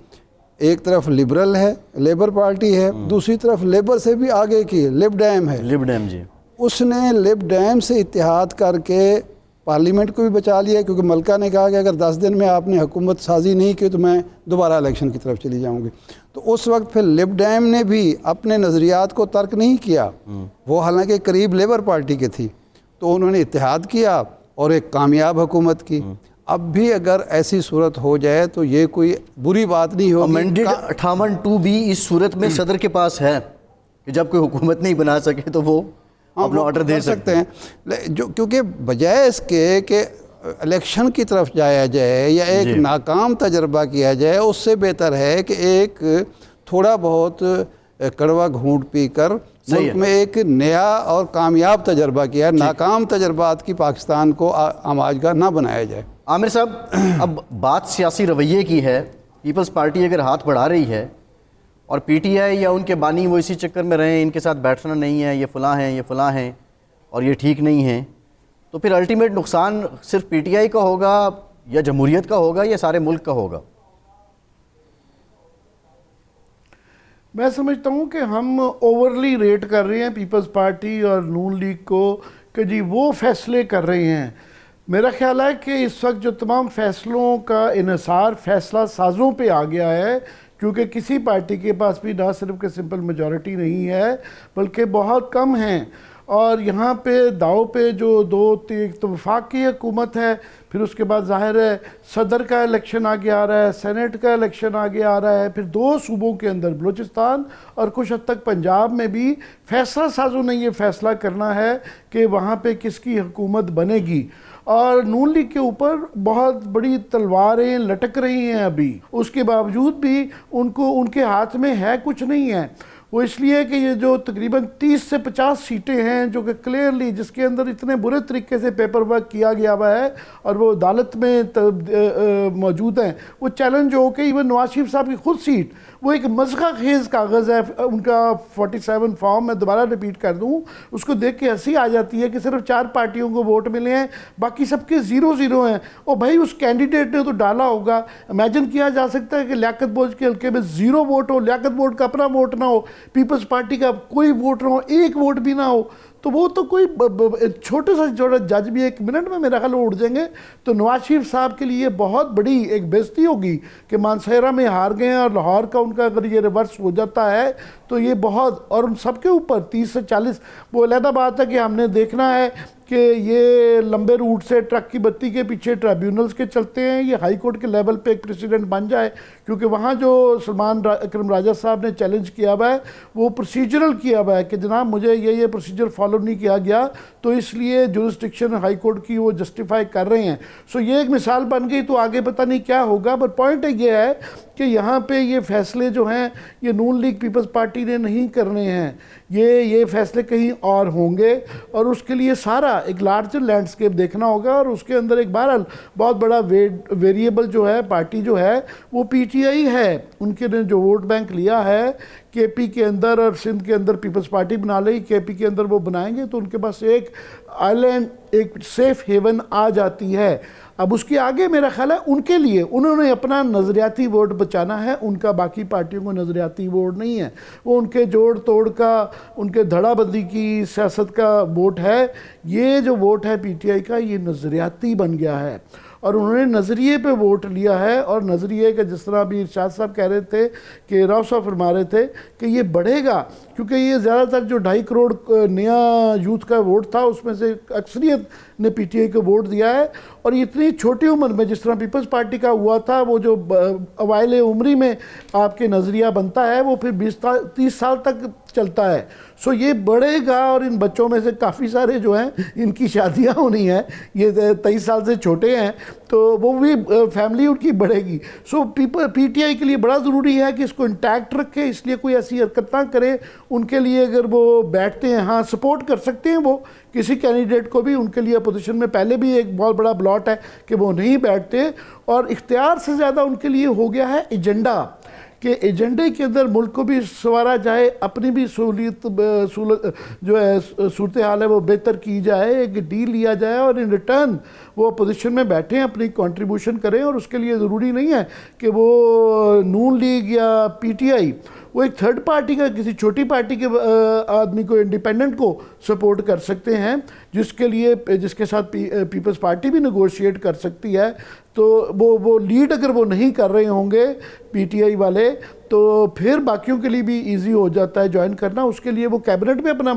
एक तरफ लिबरल है, लेबर पार्टी है, दूसरी तरफ लेबर से भी आगे की लिबडेम है। लिबडेम जी, उसने लिबडेम से इत्तेहाद करके पार्लियामेंट को भी बचा लिया, क्योंकि मलका ने कहा कि अगर 10 दिन में आपने हुकूमत साजी नहीं की तो मैं दोबारा इलेक्शन की तरफ चली जाऊंगी। तो उस वक्त फिर लिबडेम ने भी अपने नज़रियात को तर्क नहीं किया, वो हालांकि करीब लेबर पार्टी के थी, तो उन्होंने इत्तेहाद किया और एक कामयाब हुकूमत की। अब भी अगर ऐसी सूरत हो जाए तो ये कोई बुरी बात नहीं होगी। अमेंडेड 58(2) भी इस सूरत में सदर के पास है कि जब कोई हुकूमत नहीं बना सके तो वो अपना ऑर्डर दे सकते हैं। जो क्योंकि बजाय इसके कि इलेक्शन की तरफ जाया जाए या एक नाकाम तजर्बा किया जाए, उससे बेहतर है कि एक थोड़ा बहुत कड़वा घूंट पीकर मुल्क में एक नया और कामयाब तजर्बा किया। नाकाम तजर्बात की पाकिस्तान को आमाजगाह ना बनाया जाए। आमिर साहब, अब बात सियासी रवैये की है। पीपल्स पार्टी अगर हाथ बढ़ा रही है और पीटीआई या उनके बानी वो इसी चक्कर में रहें, इनके साथ बैठना नहीं है, ये फ़लाँ हैं, ये फ़लाँ हैं और ये ठीक नहीं है, तो फिर अल्टीमेट नुकसान सिर्फ पीटीआई का होगा या जमहूरियत का होगा या सारे मुल्क का होगा? मैं समझता हूँ कि हम ओवरली रेट कर रहे हैं पीपल्स पार्टी और नून लीग को कि जी वो फैसले कर रहे हैं। मेरा ख्याल है कि इस वक्त जो तमाम फैसलों का इन्हिसार फैसला साजों पे आ गया है, क्योंकि किसी पार्टी के पास भी ना सिर्फ के सिंपल मेजॉरिटी नहीं है बल्कि बहुत कम हैं। और यहाँ पे दाव पे जो तो वफाक की हुकूमत है, फिर उसके बाद जाहिर है सदर का इलेक्शन आगे आ रहा है, सेनेट का इलेक्शन आगे आ रहा है, फिर 2 सूबों के अंदर बलूचिस्तान और कुछ हद तक पंजाब में भी फैसला साजों ने ये फैसला करना है कि वहाँ पे किसकी हुकूमत बनेगी। और नून लीग के ऊपर बहुत बड़ी तलवारें लटक रही हैं अभी, उसके बावजूद भी उनको उनके हाथ में है कुछ नहीं है। वो इसलिए कि ये जो तकरीबन 30 से 50 सीटें हैं जो कि क्लियरली जिसके अंदर इतने बुरे तरीके से पेपर वर्क किया गया हुआ है और वो अदालत में मौजूद हैं, वो चैलेंज हो के इवन नवाज शरीफ साहब की खुद सीट वो एक मज़का खेज़ कागज़ है उनका 47 फॉर्म, मैं दोबारा रिपीट कर दूं, उसको देख के हंसी आ जाती है कि सिर्फ 4 पार्टियों को वोट मिले हैं, बाकी सबके 0-0 हैं। और भाई उस कैंडिडेट ने तो डाला होगा। इमेजिन किया जा सकता है कि लियाकत बोझ के हल्के में 0 वोट हो, लियाकत बोझ का अपना वोट ना हो, पीपल्स पार्टी का कोई वोट ना हो, 1 वोट भी ना हो, तो वो तो कोई छोटे से छोटा जज भी 1 मिनट में मेरा ख्याल उड़ जाएंगे। तो नवाज शरीफ साहब के लिए बहुत बड़ी एक बेइज्जती होगी कि मानसहरा में हार गए हैं और लाहौर का उनका अगर ये रिवर्स हो जाता है तो ये बहुत, और उन सबके ऊपर 30 से 40, वो अलहदा बात है कि हमने देखना है कि ये लंबे रूट से ट्रक की बत्ती के पीछे ट्राइब्यूनल्स के चलते हैं, ये हाई कोर्ट के लेवल पे एक प्रेसिडेंट बन जाए, क्योंकि वहाँ जो सलमान अकरम राजा साहब ने चैलेंज किया हुआ है वो प्रोसीजरल किया हुआ है कि जनाब मुझे ये प्रोसीजर फॉलो नहीं किया गया, तो इसलिए जुरिस्डिक्शन हाई कोर्ट की वो जस्टिफाई कर रहे हैं। सो ये एक मिसाल बन गई, तो आगे पता नहीं क्या होगा। बट पॉइंट ये है कि यहाँ पे ये फैसले जो हैं ये नून लीग पीपल्स पार्टी ने नहीं करने हैं, ये फैसले कहीं और होंगे और उसके लिए सारा एक लार्जर लैंडस्केप देखना होगा। और उसके अंदर एक बहरहाल बहुत बड़ा वेरिएबल जो है पार्टी जो है वो पीटीआई है, उनके ने जो वोट बैंक लिया है केपी के अंदर और सिंध के अंदर पीपल्स पार्टी बना ली, केपी के अंदर वो बनाएंगे तो उनके पास एक आइलैंड, एक सेफ हेवन आ जाती है। अब उसके आगे मेरा ख्याल है उनके लिए उन्होंने अपना नज़रियाती वोट बचाना है, उनका बाकी पार्टियों को नज़रियाती वोट नहीं है, वो उनके जोड़ तोड़ का, उनके धड़ाबंदी की सियासत का वोट है। ये जो वोट है पीटीआई का ये नज़रियाती बन गया है और उन्होंने नज़रिए पे वोट लिया है। और नज़रिए का जिस तरह अभी इरशाद साहब कह रहे थे कि राव साहब फरमा रहे थे कि ये बढ़ेगा, क्योंकि ये ज़्यादातर जो 2.5 करोड़ नया यूथ का वोट था उसमें से अक्सरियत ने पीटीआई को वोट दिया है। और इतनी छोटी उम्र में जिस तरह पीपल्स पार्टी का हुआ था, वो जो अवाइल उम्री में आपके नज़रिया बनता है वो फिर 20-30 साल तक चलता है। सो ये बढ़ेगा और इन बच्चों में से काफ़ी सारे जो हैं इनकी शादियां होनी है, ये 23 साल से छोटे हैं, तो वो भी फैमिली उनकी बढ़ेगी। सो पीटीआई के लिए बड़ा ज़रूरी है कि इसको इंटैक्ट रखे, इसलिए कोई ऐसी हरकत ना करे। उनके लिए अगर वो बैठते हैं, हाँ सपोर्ट कर सकते हैं वो किसी कैंडिडेट को भी, उनके लिए अपोजिशन में पहले भी एक बहुत बड़ा ब्लॉट है कि वो नहीं बैठते। और इख्तियार से ज़्यादा उनके लिए हो गया है एजेंडा, कि एजेंडे के अंदर मुल्क को भी संवारा जाए, अपनी भी सहूलियत जो है सूरत हाल है वो बेहतर की जाए, एक डील लिया जाए और इन रिटर्न वो अपोजिशन में बैठें, अपनी कंट्रीब्यूशन करें। और उसके लिए ज़रूरी नहीं है कि वो नून लीग या पीटीआई वो एक थर्ड पार्टी का, किसी छोटी पार्टी के आदमी को, इंडिपेंडेंट को सपोर्ट कर सकते हैं, जिसके साथ पीपल्स पार्टी भी नेगोशिएट कर सकती है। तो वो लीड अगर वो नहीं कर रहे होंगे पीटीआई वाले, तो फिर बाकियों के लिए भी इजी हो जाता है ज्वाइन करना। उसके लिए वो कैबिनेट में अपना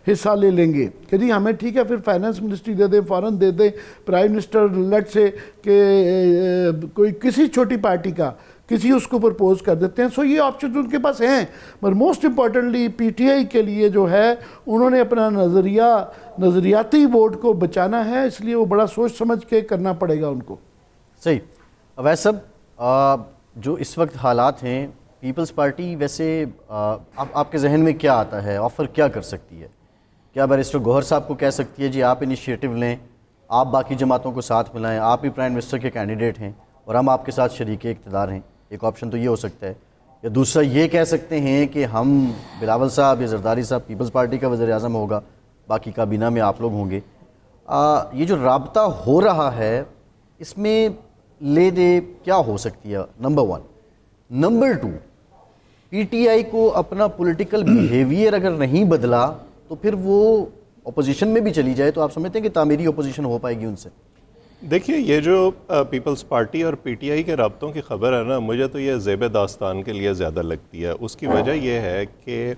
हिस्सा ले लेंगे कि जी हमें ठीक है, फिर फाइनेंस मिनिस्ट्री दे दें, फॉरेन दे दें, प्राइम मिनिस्टर लेट से कि कोई किसी छोटी पार्टी का किसी उसको प्रपोज कर देते हैं। सो ये ऑप्शन उनके पास हैं। पर मोस्ट इम्पॉर्टेंटली पीटीआई के लिए जो है, उन्होंने अपना नज़रियाती वोट को बचाना है, इसलिए वो बड़ा सोच समझ के करना पड़ेगा उनको। सही। अवैस साहब, जो इस वक्त हालात हैं, पीपल्स पार्टी वैसे आपके जहन में क्या आता है, ऑफ़र क्या कर सकती है? क्या बैरिस्टर गौहर साहब को कह सकती है जी आप इनिशिएटिव लें, आप बाकी जमातों को साथ मिलाएं, आप ही प्राइम मिनिस्टर के कैंडिडेट हैं और हम आपके साथ शरीक इक़्तिदार हैं? एक ऑप्शन तो ये हो सकता है। या दूसरा ये कह सकते हैं कि हम बिलावल साहब या जरदारी साहब, पीपल्स पार्टी का वज़ीर आज़म होगा, बाकी काबीना में आप लोग होंगे। ये जो राब्ता हो रहा है इसमें ले दे क्या हो सकती है, नंबर 1। नंबर 2, पीटीआई को अपना पॉलिटिकल बिहेवियर अगर नहीं बदला तो फिर वो अपोजिशन में भी चली जाए, तो आप समझते हैं कि तामीरी अपोजिशन हो पाएगी उनसे? देखिए, ये जो पीपल्स पार्टी और पीटीआई के राब्तों की खबर है ना, मुझे तो ये ज़ेब दास्तान के लिए ज़्यादा लगती है। उसकी वजह यह है कि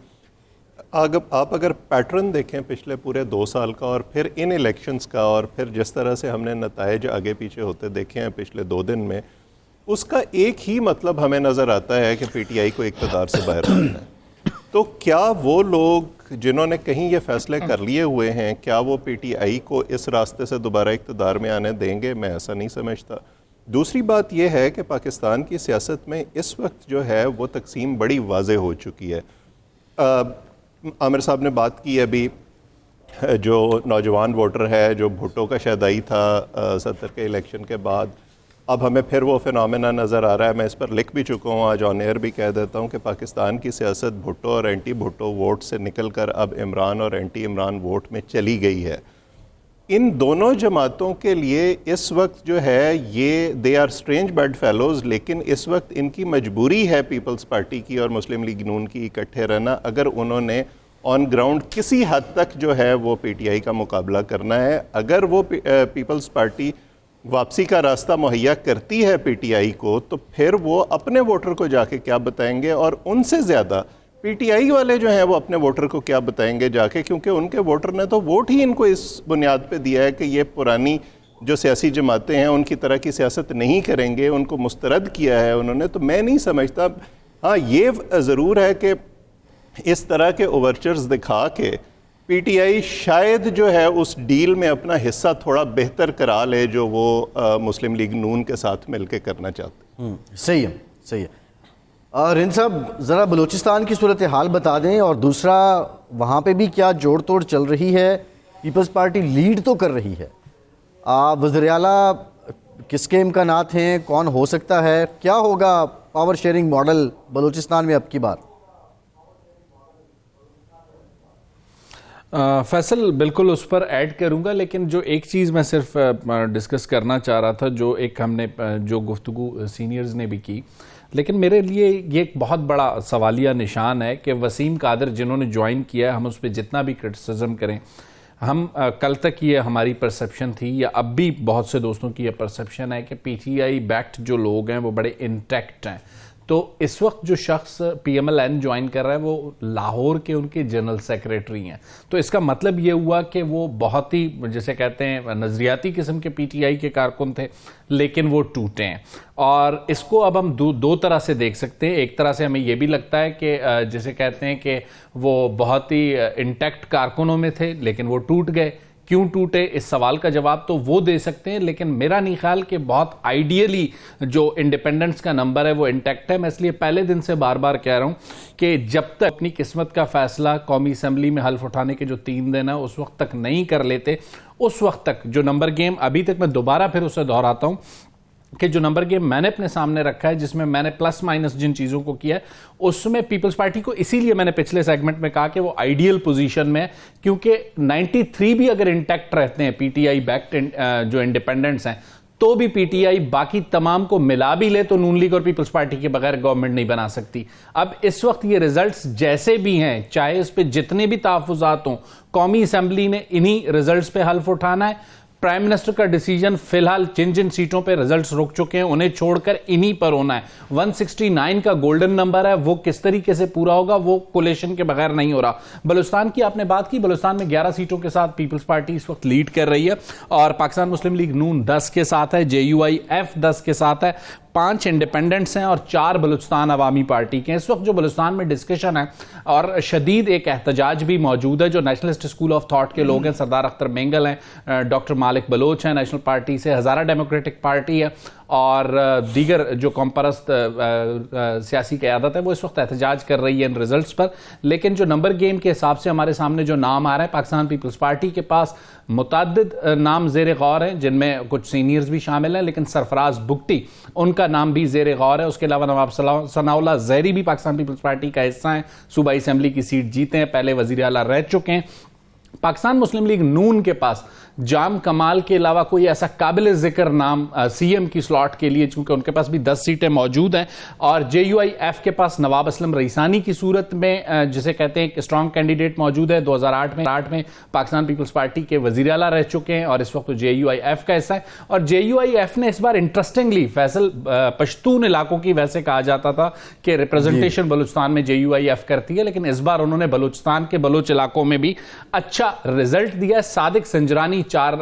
आप अगर पैटर्न देखें पिछले पूरे 2 साल का और फिर इन इलेक्शंस का, और फिर जिस तरह से हमने नताइज आगे पीछे होते देखे हैं पिछले 2 दिन में, उसका एक ही मतलब हमें नज़र आता है कि पीटीआई को इक़्तिदार से बाहर रखना है। तो क्या वो लोग जिन्होंने कहीं ये फैसले कर लिए हुए हैं, क्या वो पीटीआई को इस रास्ते से दोबारा इक़्तिदार में आने देंगे? मैं ऐसा नहीं समझता। दूसरी बात यह है कि पाकिस्तान की सियासत में इस वक्त जो है वो तकसीम बड़ी वाज़ेह हो चुकी है। आमिर साहब ने बात की अभी, जो नौजवान वोटर है जो भुट्टो का शहदाई था 70 के इलेक्शन के बाद, अब हमें फिर वो फिनोमेना नज़र आ रहा है। मैं इस पर लिख भी चुका हूँ, आज ऑन एयर भी कह देता हूँ कि पाकिस्तान की सियासत भुट्टो और एंटी भुट्टो वोट से निकल कर अब इमरान और एंटी इमरान वोट में चली गई है। इन दोनों जमातों के लिए इस वक्त जो है ये they are strange bedfellows, लेकिन इस वक्त इनकी मजबूरी है पीपल्स पार्टी की और मुस्लिम लीग नून की इकट्ठे रहना, अगर उन्होंने ऑन ग्राउंड किसी हद तक जो है वो पीटीआई का मुकाबला करना है। अगर वो पीपल्स पार्टी वापसी का रास्ता मुहैया करती है पीटीआई को, तो फिर वो अपने वोटर को जाके क्या बताएंगे, और उनसे ज़्यादा पीटीआई वाले जो हैं वो अपने वोटर को क्या बताएंगे जाके, क्योंकि उनके वोटर ने तो वोट ही इनको इस बुनियाद पे दिया है कि ये पुरानी जो सियासी जमातें हैं उनकी तरह की सियासत नहीं करेंगे, उनको मुस्तरद किया है उन्होंने। तो मैं नहीं समझता। हाँ, ये ज़रूर है कि इस तरह के ओवरचर्स दिखा के पीटीआई शायद जो है उस डील में अपना हिस्सा थोड़ा बेहतर करा ले जो वो मुस्लिम लीग नून के साथ मिलकर करना चाहते हैं। सही है, सही है। रिंद साहब, ज़रा बलूचिस्तान की सूरत हाल बता दें, और दूसरा वहाँ पे भी क्या जोड़ तोड़ चल रही है? पीपल्स पार्टी लीड तो कर रही है, वज़ीर आला किसके इम्कानात हैं, कौन हो सकता है, क्या होगा पावर शेयरिंग मॉडल बलूचिस्तान में अब की बार? फैसल, बिल्कुल उस पर ऐड करूंगा, लेकिन जो एक चीज़ मैं सिर्फ डिस्कस करना चाह रहा था, जो एक हमने जो गुफ्तगू सीनियर्स ने भी की, लेकिन मेरे लिए ये एक बहुत बड़ा सवालिया निशान है कि वसीम कादर जिन्होंने ज्वाइन किया है, हम उस पर जितना भी क्रिटिसिज्म करें, हम कल तक ये हमारी परसेप्शन थी, या अब भी बहुत से दोस्तों की ये परसेप्शन है कि पीटीआई बैक्ड जो लोग हैं वो बड़े इंटैक्ट हैं। तो इस वक्त जो शख्स पीएमएलएन ज्वाइन कर रहा है वो लाहौर के उनके जनरल सेक्रेटरी हैं। तो इसका मतलब ये हुआ कि वो बहुत ही, जैसे कहते हैं, नजरियाती किस्म के पीटीआई के कारकुन थे, लेकिन वो टूटे हैं। और इसको अब हम दो तरह से देख सकते हैं। एक तरह से हमें ये भी लगता है कि जैसे कहते हैं कि वो बहुत ही इंटैक्ट कारकुनों में थे, लेकिन वो टूट गए। क्यों टूटे, इस सवाल का जवाब तो वो दे सकते हैं, लेकिन मेरा नहीं ख्याल कि बहुत आइडियली जो इंडिपेंडेंस का नंबर है वो इंटैक्ट है। मैं इसलिए पहले दिन से बार बार कह रहा हूं कि जब तक अपनी किस्मत का फैसला कौमी असम्बली में हल्फ उठाने के जो 3 दिन है उस वक्त तक नहीं कर लेते, उस वक्त तक जो नंबर गेम, अभी तक मैं दोबारा फिर उसे दोहराता हूं कि जो नंबर गेम मैंने अपने सामने रखा है, जिसमें मैंने प्लस माइनस जिन चीज़ों को किया है, उसमें पीपल्स पार्टी को, इसीलिए मैंने पिछले सेगमेंट में कहा कि वो आइडियल पोजीशन में है, क्योंकि 93 भी अगर इंटैक्ट रहते हैं पीटीआई बैक्ड जो इंडिपेंडेंट्स हैं, तो भी पीटीआई बाकी तमाम को मिला भी ले तो नून लीग और पीपल्स पार्टी के बगैर गवर्नमेंट नहीं बना सकती। अब इस वक्त ये रिजल्ट्स जैसे भी हैं, चाहे इस पे जितने भी तहफ़्फ़ुज़ात हों, कौमी असम्बली ने इन्हीं रिजल्ट्स पे हल्फ उठाना है। प्राइम मिनिस्टर का डिसीजन फिलहाल जिन जिन सीटों पे रिजल्ट्स रुक चुके हैं उन्हें छोड़कर इन्हीं पर होना है। 169 का गोल्डन नंबर है, वो किस तरीके से पूरा होगा वो कोलेशन के बगैर नहीं हो रहा। बलूचिस्तान की आपने बात की, बलूचिस्तान में 11 सीटों के साथ पीपल्स पार्टी इस वक्त लीड कर रही है और पाकिस्तान मुस्लिम लीग नून 10 के साथ है, JUIF 10 के साथ है, 5 इंडिपेंडेंट्स हैं और 4 बलूचिस्तान अवामी पार्टी के। इस वक्त जो बलूचिस्तान में डिस्कशन है और शदीद एक एहतजाज भी मौजूद है, जो नेशनलिस्ट स्कूल ऑफ थॉट के लोग हैं, सरदार अख्तर मेंगल हैं, डॉक्टर मालिक बलोच हैं नेशनल पार्टी से, हज़ारा डेमोक्रेटिक पार्टी है और दीगर जो कौमपरस्त सियासी क़यादत है, वो इस वक्त एहतजाज कर रही है इन रिजल्ट्स पर। लेकिन जो नंबर गेम के हिसाब से हमारे सामने जो नाम आ रहे हैं, पाकिस्तान पीपल्स पार्टी के पास मुतअद्दिद नाम ज़ेर गौर हैं, जिनमें कुछ सीनियर्स भी शामिल हैं, लेकिन सरफराज बुगटी उनका नाम भी ज़ेर गौर है। उसके अलावा नवाब सनाउल्लाह ज़हरी भी पाकिस्तान पीपल्स पार्टी का हिस्सा हैं, सूबाई असम्बली की सीट जीते हैं, पहले वज़ीर आला रह चुके हैं। पाकिस्तान मुस्लिम लीग नून के पास जाम कमाल के अलावा कोई ऐसा काबिल जिक्र नाम CM की स्लॉट के लिए, चूंकि उनके पास भी 10 सीटें मौजूद हैं, और JUIF के पास नवाब असलम रईसानी की सूरत में जिसे कहते हैं एक स्ट्रॉन्ग कैंडिडेट मौजूद है। 2008 में पाकिस्तान पीपल्स पार्टी के वज़ीर आला रह चुके हैं और इस वक्त तो JUIF का हिस्सा है। और JUIF ने इस बार इंटरेस्टिंगली फैसल पश्तून इलाकों की, वैसे कहा जाता था कि रिप्रेजेंटेशन बलूचिस्तान में JUIF करती है, लेकिन इस बार उन्होंने बलूचिस्तान के बलोच इलाकों में भी अच्छा रिजल्ट दिया है। सादिक संजरानी 4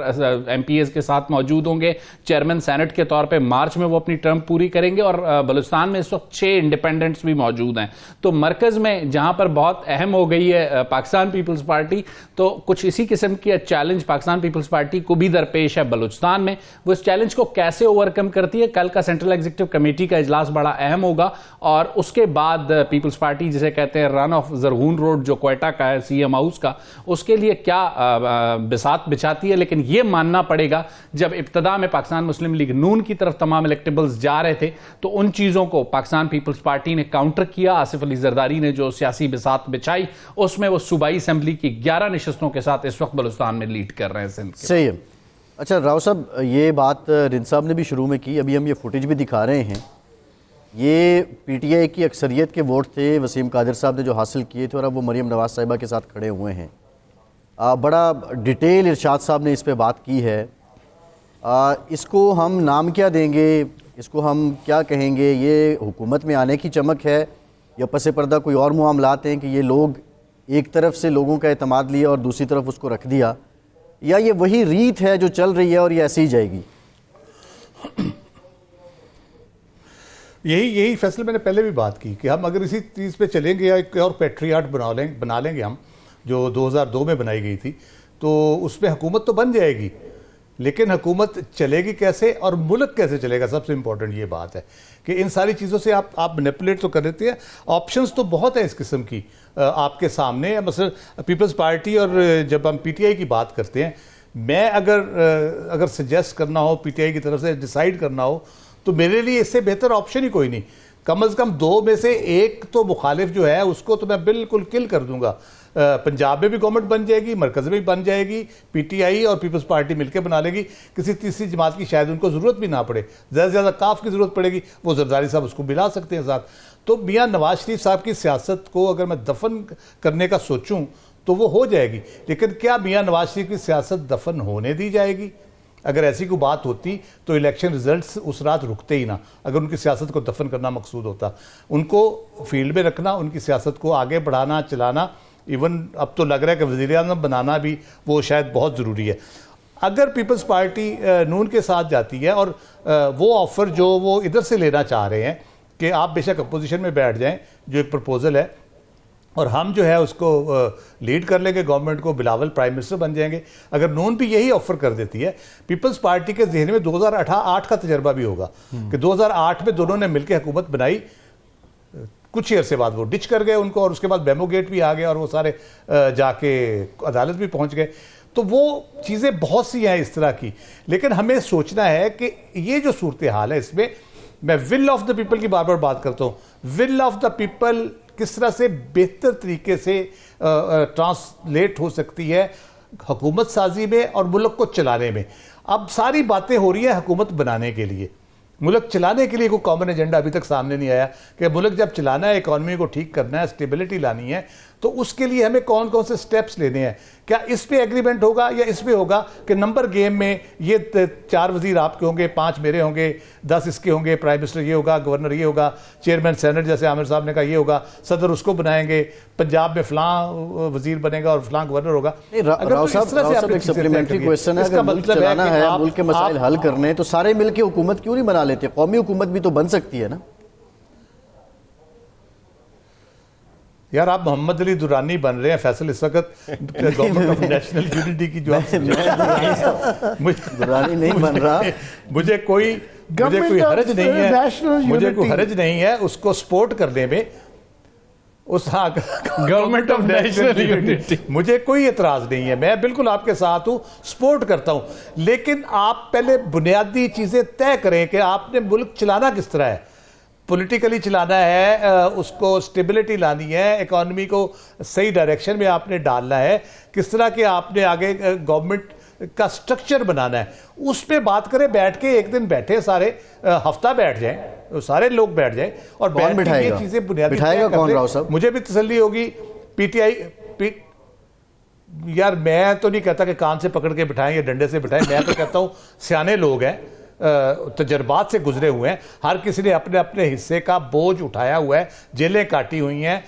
MPs के साथ मौजूद होंगे, चेयरमैन सेनेट के तौर पे मार्च में वो अपनी टर्म पूरी करेंगे और बलूचिस्तान में इस वक्त 6 इंडिपेंडेंट्स भी मौजूद हैं। तो मरकज में जहां पर बहुत अहम हो गई है पाकिस्तान पीपल्स पार्टी, तो कुछ इसी किस्म की चैलेंज पाकिस्तान पीपल्स पार्टी को भी दरपेश है बलूचिस्तान में। वो इस चैलेंज को कैसे ओवरकम करती है, कल का सेंट्रल एग्जीक्यूटिव कमेटी का इजलास बड़ा अहम होगा और उसके बाद पीपल्स पार्टी जिसे कहते हैं रन ऑफ जरगून रोड जो क्वेटा का है, CM हाउस का, उसके लिए क्या बिसात बिछाती है। लेकिन ये मानना पड़ेगा, जब इब्तदा में पाकिस्तान मुस्लिम लीग नून की तरफ तमाम इलेक्टेबल्स जा रहे थे तो उन चीज़ों को पाकिस्तान पीपल्स पार्टी ने काउंटर किया। आसिफ अली जरदारी ने जो सियासी बिसात बिछाई उसमें वो सूबाई असम्बली की 11 नशस्तों के साथ इस वक्त बलूचिस्तान में लीड कर रहे हैं सिंध के। सही है। अच्छा राव साहब, ये बात रिंद साहब ने भी शुरू में की, अभी हम ये फुटेज भी दिखा रहे हैं। ये PTI की अक्सरियत के वोट थे वसीम कादिर साहब ने जो हासिल किए थे और अब वो मरीम नवाज साहिबा के साथ खड़े हुए हैं। बड़ा डिटेल इरशाद साहब ने इस पे बात की है। इसको हम नाम क्या देंगे, इसको हम क्या कहेंगे? ये हुकूमत में आने की चमक है या पसे पर्दा कोई और मामलात हैं कि ये लोग एक तरफ से लोगों का एतमाद लिया और दूसरी तरफ उसको रख दिया, या ये वही रीत है जो चल रही है और ये ऐसे ही जाएगी? यही फैसले मैंने पहले भी बात की कि हम अगर इसी चीज़ पे चलेंगे या एक और पैट्रियाट बना लेंगे हम, जो 2002 में बनाई गई थी, तो उसमें हुकूमत तो बन जाएगी, लेकिन हुकूमत चलेगी कैसे और मुल्क कैसे चलेगा, सबसे इंपॉर्टेंट ये बात है कि इन सारी चीज़ों से आप मैनिपुलेट तो कर देते हैं। ऑप्शंस तो बहुत है इस किस्म की आपके सामने। मतलब पीपल्स पार्टी, और जब हम PTI की बात करते हैं, मैं अगर सजेस्ट करना हो PTI की तरफ से डिसाइड करना हो तो मेरे लिए इससे बेहतर ऑप्शन ही कोई नहीं। कम अज़ कम 2 में से एक तो मुखालिफ जो है उसको तो मैं बिल्कुल किल कर दूंगा। पंजाब में भी गवर्नमेंट बन जाएगी, मरकज़ में भी बन जाएगी, PTI और पीपल्स पार्टी मिलकर बना लेगी। किसी तीसरी जमात की शायद उनको ज़रूरत भी ना पड़े, ज़्यादा से ज़्यादा काफ की ज़रूरत पड़ेगी, वो जरदारी साहब उसको मिला सकते हैं साथ। तो मियाँ नवाज शरीफ साहब की सियासत को अगर मैं दफन करने का सोचूं तो वो हो जाएगी। लेकिन क्या मियाँ नवाज शरीफ की सियासत दफन होने दी जाएगी? अगर ऐसी कोई बात होती तो इलेक्शन रिजल्ट्स उस रात रुकते ही ना, अगर उनकी सियासत को दफन करना मकसूद होता। उनको फील्ड में रखना, उनकी सियासत को आगे बढ़ाना, चलाना, इवन अब तो लग रहा है कि वज़ीर-ए-आज़म बनाना भी वो शायद बहुत ज़रूरी है। अगर पीपल्स पार्टी नून के साथ जाती है और वो ऑफ़र जो वो इधर से लेना चाह रहे हैं कि आप बेशक अपोजिशन में बैठ जाएं, जो एक प्रपोज़ल है, और हम जो है उसको लीड कर लेंगे गवर्नमेंट को, बिलावल प्राइम मिनिस्टर बन जाएंगे। अगर नून भी यही ऑफर कर देती है, पीपल्स पार्टी के जहन में 2008 का तजर्बा भी होगा कि 2008 में दोनों ने मिलकर हुकूमत बनाई, कुछ ही अरसे बाद वो डिच कर गए उनको, और उसके बाद बेमो गेट भी आ गया और वो सारे जाके अदालत भी पहुंच गए। तो वो चीज़ें बहुत सी हैं इस तरह की। लेकिन हमें सोचना है कि ये जो सूरत हाल है, इसमें मैं विल ऑफ द पीपल की बार बार बात करता हूँ। विल ऑफ द पीपल किस तरह से बेहतर तरीके से ट्रांसलेट हो सकती है हुकूमत साजी में और मुल्क को चलाने में। अब सारी बातें हो रही हैं हुकूमत बनाने के लिए, मुल्क चलाने के लिए कोई कॉमन एजेंडा अभी तक सामने नहीं आया कि मुल्क जब चलाना है, इकॉनमी को ठीक करना है, स्टेबिलिटी लानी है, तो उसके लिए हमें कौन कौन से स्टेप्स लेने हैं। क्या इस पे एग्रीमेंट होगा या इस पे होगा कि नंबर गेम में ये 4 वजीर आपके होंगे, 5 मेरे होंगे, 10 इसके होंगे, प्राइम मिनिस्टर ये होगा, गवर्नर ये होगा, चेयरमैन सेनेट जैसे आमिर साहब ने कहा ये होगा, सदर उसको बनाएंगे, पंजाब में फलां वजीर बनेगा और फलां गवर्नर होगा। राव साहब एक सप्लीमेंट्री क्वेश्चन है, अगर मुल्क चलाना है, मुल्क के मसाइल हल करने, तो सारे मिलकर हुकूमत क्यों नहीं बना लेते? कौमी हुकूमत भी तो बन सकती है ना यार। आप मोहम्मद अली दुरानी बन रहे हैं फैसल इस वक्त गवर्नमेंट ऑफ नेशनल यूनिटी की जो दुरानी नहीं बन रहा। मुझे कोई हरज नहीं है, मुझे कोई हरज नहीं है उसको सपोर्ट करने में, उस हाँ गवर्नमेंट ऑफ नेशनल यूनिटी, मुझे कोई एतराज नहीं है, मैं बिल्कुल आपके साथ हूं, सपोर्ट करता हूं। लेकिन आप पहले बुनियादी चीजें तय करें कि आपने मुल्क चलाना किस तरह है, पॉलिटिकली चलाना है, उसको स्टेबिलिटी लानी है, इकॉनमी को सही डायरेक्शन में आपने डालना है, किस तरह के आपने आगे गवर्नमेंट का स्ट्रक्चर बनाना है, उस पर बात करें। बैठ के एक दिन बैठे सारे, हफ्ता बैठ जाएं, सारे लोग बैठ जाएं और बैठ के ये चीजें बुनियादी कौन राव साहब? मुझे भी तसल्ली होगी। पीटीआई यार मैं तो नहीं कहता कि कान से पकड़ के बिठाएं या डंडे से बिठाएं, मैं तो कहता हूं सियाने लोग हैं, तजर्बात से गुजरे हुए हैं, हर किसी ने अपने अपने हिस्से का बोझ उठाया हुआ है, जेलें काटी हुई हैं,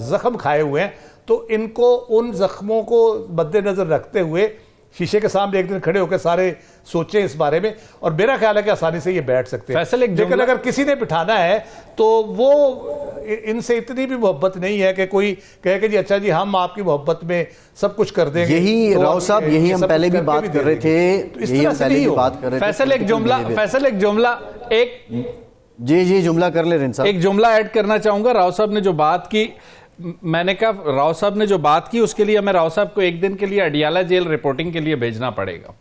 जख्म खाए हुए हैं। तो इनको उन जख्मों को मद्देनजर रखते हुए शीशे के सामने एक दिन खड़े होकर सारे सोचें इस बारे में, और मेरा ख्याल है कि आसानी से ये बैठ सकते हैं। लेकिन अगर किसी ने बिठाना है तो वो इनसे इतनी भी मोहब्बत नहीं है कि कोई कहे कि जी अच्छा जी हम आपकी मोहब्बत में सब कुछ कर देंगे। यही तो राव साहब, यही हम पहले भी बात कर रहे थे, यही हम पहले भी बात कर रहे थे। फैसल एक जुमला जी जुमला कर ले रिन साहब। एक जुमला ऐड करना चाहूंगा। राव साहब ने जो बात की, मैंने कहा राव साहब ने जो बात की उसके लिए हमें राव साहब को एक दिन के लिए अडियाला जेल रिपोर्टिंग के लिए भेजना पड़ेगा।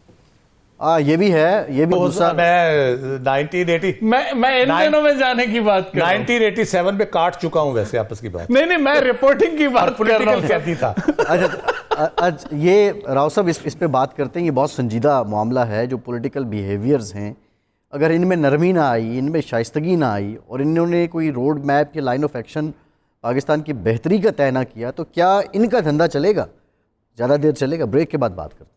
ये भी है, ये भी दूसरा। मैं 1980 मैं इन दिनों में जाने की बात कर 1987 में काट चुका हूं वैसे आपस की बात। नहीं मैं रिपोर्टिंग की बात कर रहा हूं। कैदी था। अच्छा ये राव साहब इस पे बात करते हैं। ये बहुत संजीदा मामला है, जो पॉलिटिकल बिहेवियर्स हैं, अगर इनमें नरमी ना आई, इनमें शाइस्तगी ना आई और इन्होंने कोई रोड मैप या लाइन ऑफ एक्शन पाकिस्तान की बेहतरी का तय ना किया, तो क्या इनका धंधा चलेगा? ज़्यादा देर चलेगा? ब्रेक के बाद बात करते हैं।